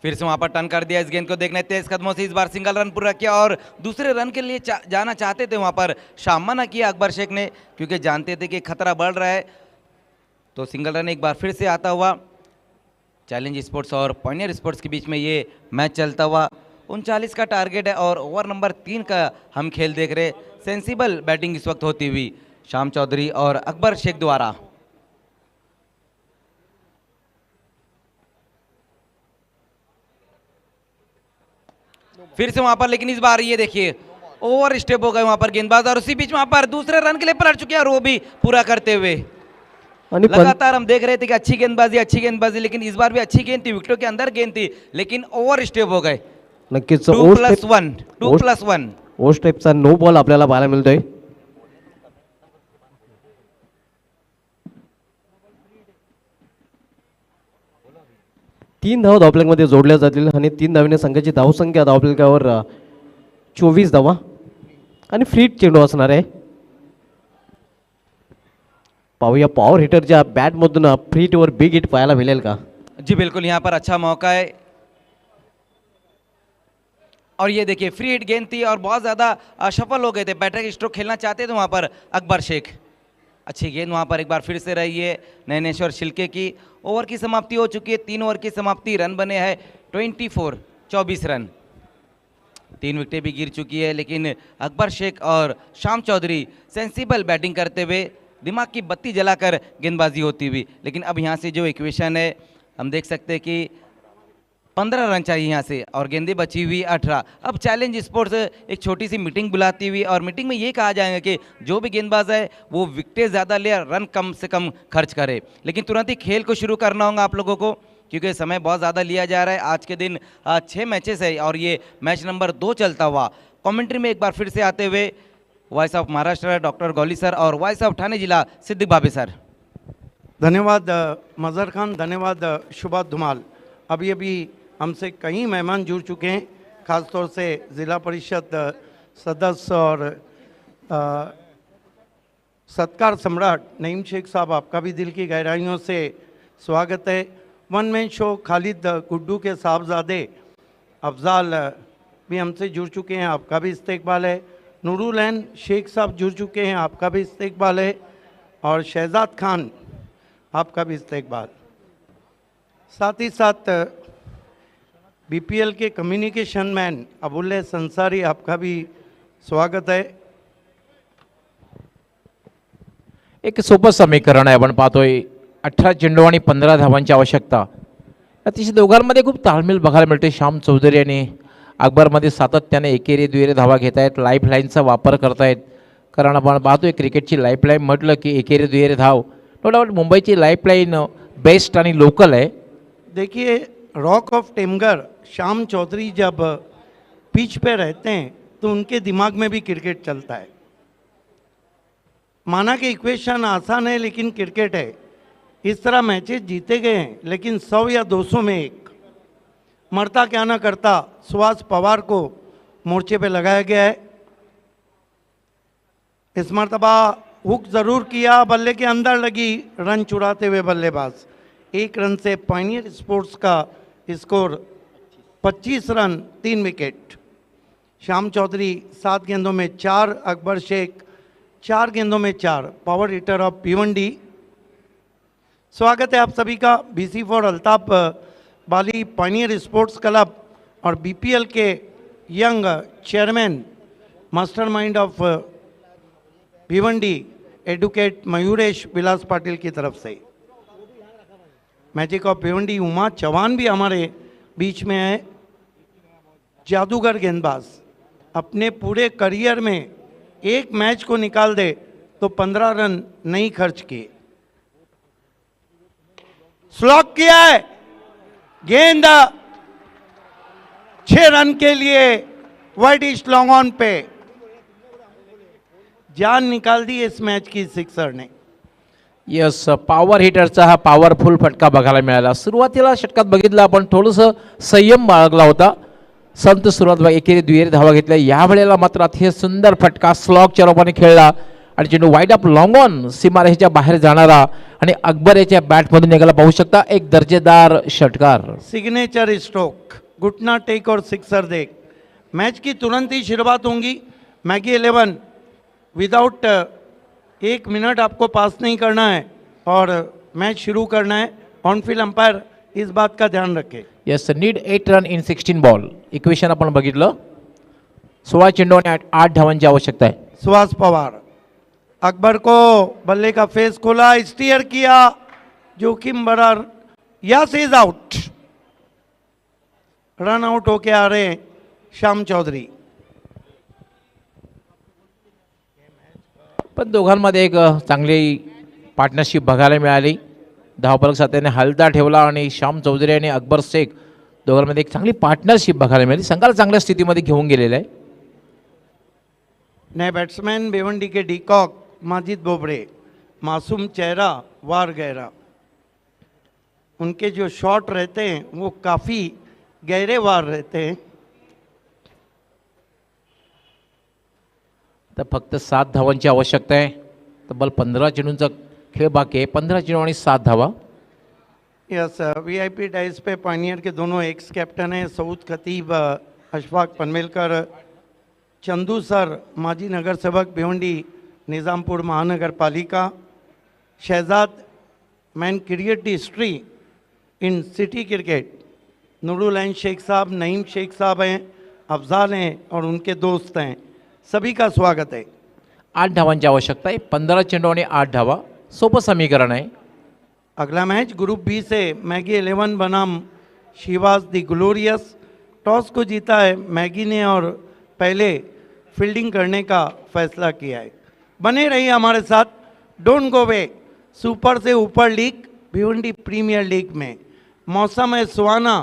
फिर से वहां पर टर्न कर दिया इस गेंद को, देखने तेज कदमों से इस बार सिंगल रन पूरा किया और दूसरे रन के लिए जाना चाहते थे वहां पर, सामना किया अकबर शेख ने क्योंकि जानते थे कि खतरा बढ़ रहा है. तो सिंगल रन एक बार फिर से आता हुआ चैलेंज स्पोर्ट्स और पॉइनियर स्पोर्ट्स के बीच में ये मैच चलता हुआ. 39 का टारगेट है और ओवर नंबर 3 का हम खेल देख रहे. सेंसिबल बैटिंग इस वक्त होती हुई शाम चौधरी और अकबर शेख द्वारा. फिर से वहां पर, लेकिन इस बार ये देखिए ओवर स्टेप हो गए वहां पर गेंदबाज और उसी बीच वहां पर दूसरे रन के लिए पलट चुके हैं और वो भी पूरा करते हुए. आणि लगातार हम देख रहे थे कि अच्छी गेंदबाजी लेकिन इस बार भी अच्छी गेंद थी, विकेटों के अंदर गेंद थी लेकिन ओवर स्टेप हो गए. नक्कीच 2+1 ओ स्टेपचा नो बॉल आपल्याला पाहायला मिळतोय. तीन धावा धावफलकामध्ये जोडल्या जातील आणि 3 धावेने संघाची धावसंख्या धावफलकावर 24 धावा आणि फ्रीट चेंडू असणार आहे. पाहूया पॉवर हिटरच्या बॅटमधून फ्रीटवर बिग हिट पाहायला मिळेल का. जी बिल्कुल, यहाँ पर अच्छा मौका है और ये देखिए फ्री हिट गेंद थी और बहुत ज़्यादा सफल हो गए थे. बैटर स्ट्रोक खेलना चाहते थे वहाँ पर अकबर शेख. अच्छी गेंद वहाँ पर एक बार फिर से रही है नैनेश्वर शिल्के की. ओवर की समाप्ति हो चुकी है, 3 ओवर की समाप्ति, रन बने हैं 24 रन. 3 विकेटें भी गिर चुकी है लेकिन अकबर शेख और शाम चौधरी सेंसिबल बैटिंग करते हुए दिमाग की बत्ती जलाकर गेंदबाजी होती हुई. लेकिन अब यहाँ से जो इक्वेशन है हम देख सकते हैं कि 15 रन चाहिए यहाँ से और गेंदें बची हुई 18. अब चैलेंज स्पोर्ट्स एक छोटी सी मीटिंग बुलाती हुई और मीटिंग में ये कहा जाएगा कि जो भी गेंदबाज है वो विकेटें ज़्यादा ले, रन कम से कम खर्च करे. लेकिन तुरंत ही खेल को शुरू करना होगा आप लोगों को क्योंकि समय बहुत ज़्यादा लिया जा रहा है. आज के दिन 6 मैचेस है और ये मैच नंबर 2 चलता हुआ. कमेंट्री में एक बार फिर से आते हुए voice of Maharashtra doctor Gauli sir और वॉइस ऑफ ठाणे जिला सिद्दिक भाभे सर. धन्यवाद मजहर खान, धन्यवाद शुभात धुमाल. अभी हमसे कई मेहमान जुड़ चुके हैं, ख़ासतौर से ज़िला परिषद सदस्य और सत्कार सम्राट नईम शेख साहब, आपका भी दिल की गहराइयों से स्वागत है. One man show Khalid Guddu के साहबजादे अफजाल भी हमसे जुड़ चुके हैं, आपका भी इस्तकबाल है. नूरुलैन शेख साहब जुड़ चुके हैं, आपका भी इस्तकबाल है. और शहजाद खान, आपका भी इस्तकबाल. साथ ही साथ बीपीएल के कम्युनिकेशन मैन अबुल्ले संसारी, आपका भी स्वागत है. एक सोपं समीकरण आहे. आपण पाहतोय 18 चेंडू आणि 15 धावांची आवश्यकता. अतिशय दोघांमध्ये खूप ताळमेळ बघायला मिळते. श्याम चौधरी आणि अकबरमध्ये सातत्याने एकेरी दुहेरी धावा घेत आहेत, लाईफ लाईनचा वापर करतायत. कारण आपण पाहतोय क्रिकेटची लाईफ लाईन म्हटलं की एकेरी दुहेरी धाव. नो डाऊट मुंबईची लाईफ लाईन बेस्ट आणि लोकल है. देखिए रॉक ऑफ टेमगर श्याम चौधरी जब पिच पे रहते हैं तो उनके दिमाग में भी क्रिकेट चलता है. माना कि इक्वेशन आसान है लेकिन क्रिकेट है. इस तरह मैचेस जीते गए हैं लेकिन 100 या 200 में एक. मरता क्या ना करता सुहास पवार को मोर्चे पे लगाया गया है. इस मरतबा हुक ज़रूर किया, बल्ले के अंदर लगी, रन चुराते हुए बल्लेबाज. 1 रन से पायनियर स्पोर्ट्स का score 25 run 3 wicket. Shyam Chaudhary 7 गेंदों में 4, अकबर शेख 4 गेंदों में 4, पावर हिटर ऑफ भिवंडी. स्वागत है आप सभी का BC4 Altaf Bali pioneer sports club और BPL के young chairman mastermind of Bhiwandi advocate Mayuresh Vilas Patil की तरफ से। मैजिक ऑफ भिवंडी उमा चौहान भी हमारे बीच में है। जादूगर गेंदबाज अपने पूरे करियर में एक मैच को निकाल दे तो 15 रन नहीं खर्च किए। स्लॉक किया है गेंद 6 रन के लिए वाइडिश लॉन्ग ऑन पे जान निकाल दी इस मैच की सिक्सर ने। यस, पॉवर हिटरचा हा पॉवरफुल फटका बघायला मिळाला। सुरुवातीला षटकात बघितलं आपण थोडंसं संयम बाळगला होता। संत सुरुवात एकेरी दुहेरी धावा घेतल्या। यावेळेला मात्र अतिशय सुंदर फटका स्लॉगच्या रूपाने खेळला आणि चेंडू वाईड अप लॉंग ऑन सीमारेषेच्या बाहेर जाणारा आणि अकबर याच्या बॅटमधून निघाला। पाहू शकता एक दर्जेदार षटकार। सिग्नेचर स्ट्रोक घुटना टेक और सिक्सर देख। मैच की तुरंत ही शुरुआत होंगी। मैगी 11 विदाउट 1 मिनट आपको पास नहीं करना है और मैच शुरू करना है। ऑन फील्ड अंपायर इस बात का ध्यान रखे। Yes, need 8 run in 16 ball. Equation आपण बघितलं। 16 चेंडू आणि 8 धावांची आवश्यकता आहे। सुहास पवार अकबर को बल्ले का फेस खोला, स्टीयर किया, जोखिम भरा, yes is out. Run out होके आ रहे हैं श्याम चौधरी। पण दोघांमध्ये एक चांगली पार्टनरशिप बघायला मिळाली। धावफलक साथीने हलदा ठेवला आणि श्याम चौधरी आणि अकबर शेख दोघांमध्ये एक चांगली पार्टनरशिप बघायला मिळाली। संघाला चांगल्या स्थितीमध्ये घेऊन गेलेला आहे। नए बैट्समैन भिवंडी के डीकॉक माजिद बोबड़े, मासूम चेहरा वार गहरा। उनके जो शॉट रहते हैं वो काफ़ी गहरे वार रहते हैं। तर फक्त 7 धावांची आवश्यकता आहे। तब्बल 15 चेंडूंचा खेळ बाकी आहे। 15 चेंडू आणि 7 धावा। यस, VIP डाइस पे पायनियर के दोनों एक्स कैप्टन हैं सऊद खतीब, अशफाक पनवेलकर, चंदू सर माजी नगर सेवक भिवंडी निज़ामपुर महानगर पालिका, Shahzad man create history in city cricket, Noorul Ain Shaikh साहब, नईम शेख साहब हैं, अफजाल हैं और उनके दोस्त हैं। सभी का स्वागत है। 8 धावांची आवश्यकता आहे। 15 चेंडू आणि 8 धावा, सोपं समीकरण आहे। अगला मैच ग्रुप बी से मैगी 11 बनाम शिवाज दी ग्लोरियस। टॉस को जीता है मैगी ने और पहले फील्डिंग करने का फैसला किया है। बने रहिए हमारे साथ। Don't go way. सुपर से ऊपर लीग भिवंडी प्रीमियर लीग में मौसम है सुहाना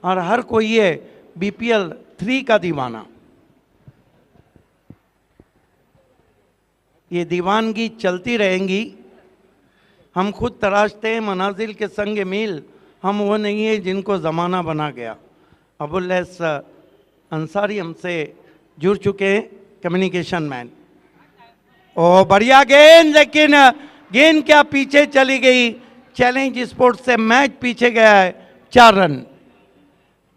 और हर कोई है BPL 3 का दीवाना। ये दीवानगी चलती रहेंगी। हम खुद तराशते हैं मनाजिल के संग मील, हम वो नहीं है जिनको ज़माना बना गया। अबुल्लैस अंसारी हमसे जुड़ चुके हैं, कम्युनिकेशन मैन। ओ बढ़िया गेंद, लेकिन गेंद क्या पीछे चली गई। चैलेंज स्पोर्ट्स से मैच पीछे गया है 4 रन।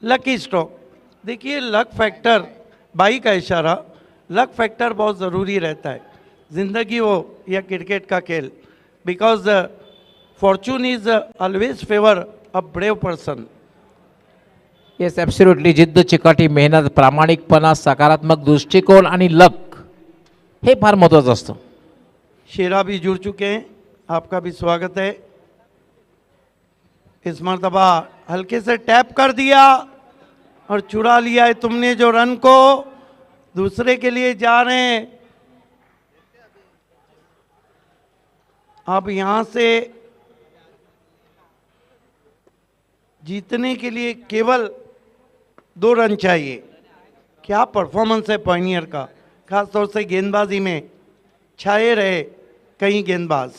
Lucky stroke. देखिए लक फैक्टर, बाई का इशारा, लक फैक्टर बहुत ज़रूरी रहता है ज़िंदगी हो या क्रिकेट का खेल। Because Fortune is always favour a brave person. Yes, absolutely. जिद्द, चिकाटी, मेहनत, प्रामाणिकपणा, सकारात्मक दृष्टिकोन आणि लक हे फार महत्त्वाचं असतं। शेरा भी जुड़ चुके हैं, आपका भी स्वागत है। इस मर्तबा हल्के से टैप कर दिया और चुरा लिया है तुमने जो रन को। दूसरे के लिए जा रहे हैं। अब यहाँ से जीतने के लिए केवल 2 रन चाहिए। क्या परफॉर्मेंस है पायनियर का, खासतौर से गेंदबाजी में छाए रहे कई गेंदबाज।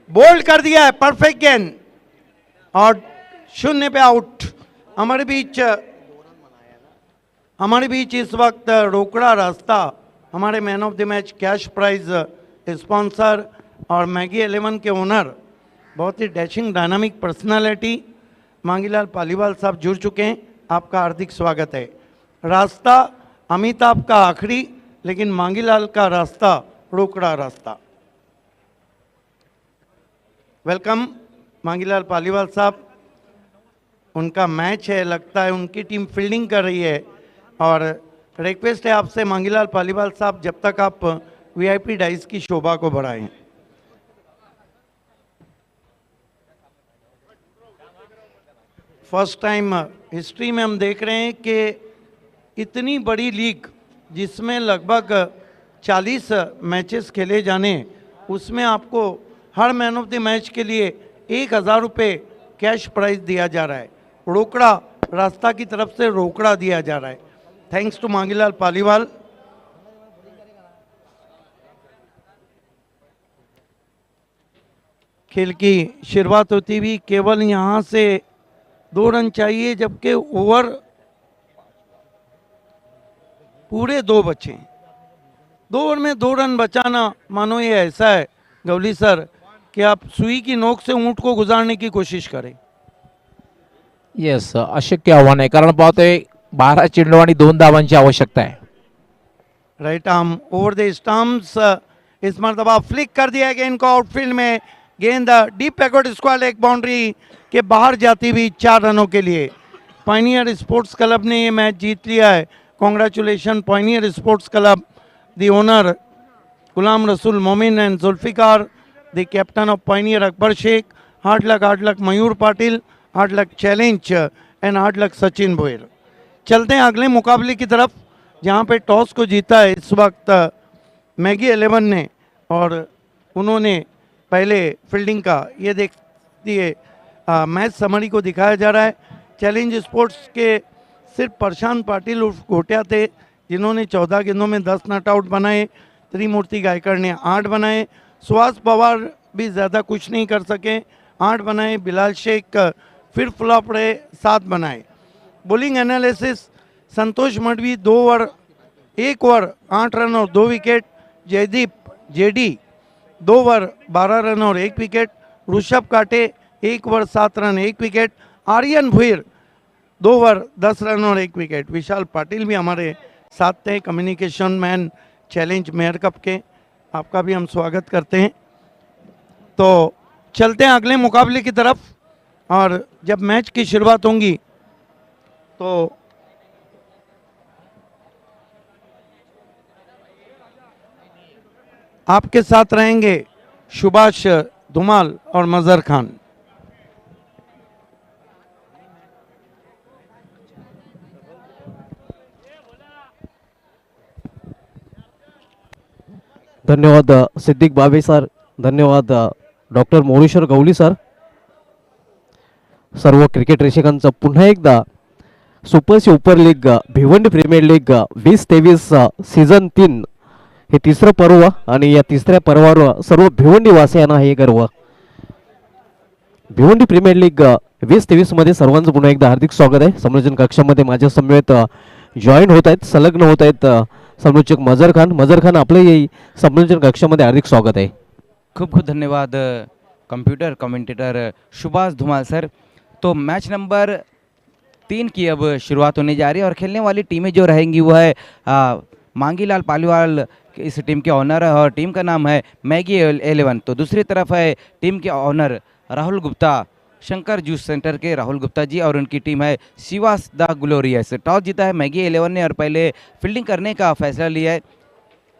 बोल्ड कर दिया है, परफेक्ट गेंद और 0 पे आउट। हमारे बीच इस वक्त रोकड़ा रास्ता हमारे man of the match cash prize sponsor और मैगी 11 के ओनर, बहुत ही dashing dynamic personality Mangilal Paliwal साहब जुड़ चुके हैं। आपका हार्दिक स्वागत है। रास्ता अमिताभ का आखिरी, लेकिन मांगीलाल का रास्ता रोकड़ा रास्ता। वेलकम मांगीलाल पालीवाल साहब, उनका मैच है, लगता है उनकी टीम फील्डिंग कर रही है और रिक्वेस्ट है आपसे मांगीलाल पालीवाल साहब, जब तक आप वीआईपी डाइस की शोभा को बढ़ाएं। फर्स्ट टाइम हिस्ट्री में हम देख रहे हैं कि इतनी बड़ी लीग जिसमें लगभग 40 मैचेस खेले जाने, उसमें आपको her man of the match के लिए 1000 रुपये कैश प्राइज दिया जा रहा है। रोकड़ा रास्ता की तरफ से रोकड़ा दिया जा रहा है। Thanks to Mangilal Paliwal. खेल की शुरुआत होती हुई केवल यहाँ से 2 रन चाहिए, जबकि ओवर पूरे 2 बचे। 2 ओवर में 2 रन बचाना, मानो ये ऐसा है गवली सर कि आप सुई की नोक से ऊंट को गुजारने की कोशिश करें। येस, अशक्य आव्हान आहे, कारण पाहतोय 12 चेंडू आणि 2 धावांची आवश्यकता आहे. Right arm over the stumps, इस मरतबा फ्लिक कर दिया गेंद को आउटफील्ड में। गेंद deep backward square leg boundary के बाहर जाती हुई 4 रनों के लिए। पायनियर स्पोर्ट्स क्लब ने ये मैच जीत लिया है। Congratulation pioneer sports club, the owner Ghulam Rasool Momin and Zulfikar, the captain of pioneer Akbar Shaikh, hard luck Mayur Patil, hard luck challenge and hard luck Sachin Bhoyar. चलते हैं अगले मुकाबले की तरफ, जहां पे टॉस को जीता है इस वक्त मैगी 11 ने और उन्होंने पहले फील्डिंग का ये देखिए मैच समरी को दिखाया जा रहा है। चैलेंज स्पोर्ट्स के सिर्फ प्रशांत पाटिल उर्फ घोटिया थे जिन्होंने 14 गेंदों में 10 नॉट आउट बनाए। त्रिमूर्ति गायकर ने 8 बनाए। सुहास पवार भी ज़्यादा कुछ नहीं कर सके, 8 बनाए। बिलाल शेख फिर फ्लॉप रहे, 7 बनाए। Bowling analysis, Santosh Madvi 2 over 1 over 8 run और 2 wicket. Jaydeep JD 2 over 12 run और 1 wicket. Rishabh Kate 1 over 7 run 1 wicket. Aryan Bhuir 2 over 10 run और 1 विकेट। विशाल पाटिल भी हमारे साथ थे, communication man challenge mayor cup के, आपका भी हम स्वागत करते हैं। तो चलते हैं अगले मुकाबले की तरफ, और जब मैच की शुरुआत होंगी तो आपके साथ रहेंगे सुभाष धुमाल और मजहर खान। धन्यवाद सिद्दीक बाबे सर, धन्यवाद डॉक्टर मोरेश्वर गवली सर. सर्व क्रिकेट रसिकांचं पुन्हा एकदा super league Bhiwandi premier league 2023 season 3 हे तिसरं पर्व आणि या तिसऱ्या पर्वावर सर्व भिवंडी वासियांना हे गर्व. भिवंडी प्रीमियर लीग 2023 मध्ये सर्वांचं पुन्हा एकदा हार्दिक स्वागत आहे. संयोजन कक्षामध्ये माझ्या समवेत जॉईन होत आहेत, संलग्न होत आहेत संयोजक मजहर खान आपले संयोजन कक्षामध्ये हार्दिक स्वागत आहे. खूब खूब धन्यवाद computer commentator Subhash Dhumal sir. तो मैच नंबर 3 की अब शुरुआत होने जा रही है और खेलने वाली टीमें जो रहेंगी वो है मांगीलाल पालीवाल इस टीम के ऑनर है और टीम का नाम है मैगी 11. तो दूसरी तरफ है टीम के owner Rahul Gupta, Shankar juice centre के राहुल गुप्ता जी, और उनकी टीम है शिवास द ग्लोरियस. टॉस जीता है मैगी 11 ने और पहले फील्डिंग करने का फैसला लिया है.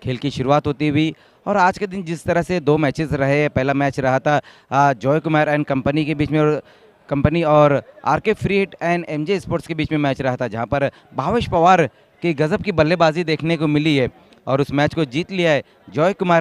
खेल की शुरुआत होती हुई और आज के दिन जिस तरह से 2 मैचेस रहे, पहला मैच रहा था जॉय कुमार एंड कंपनी के बीच में और कंपनी और RK free hit and MJ sports के बीच में मैच रहा था, जहां पर भावेश पवार की गजब की बल्लेबाजी देखने को मिली है और उस मैच को जीत लिया है जॉय कुमार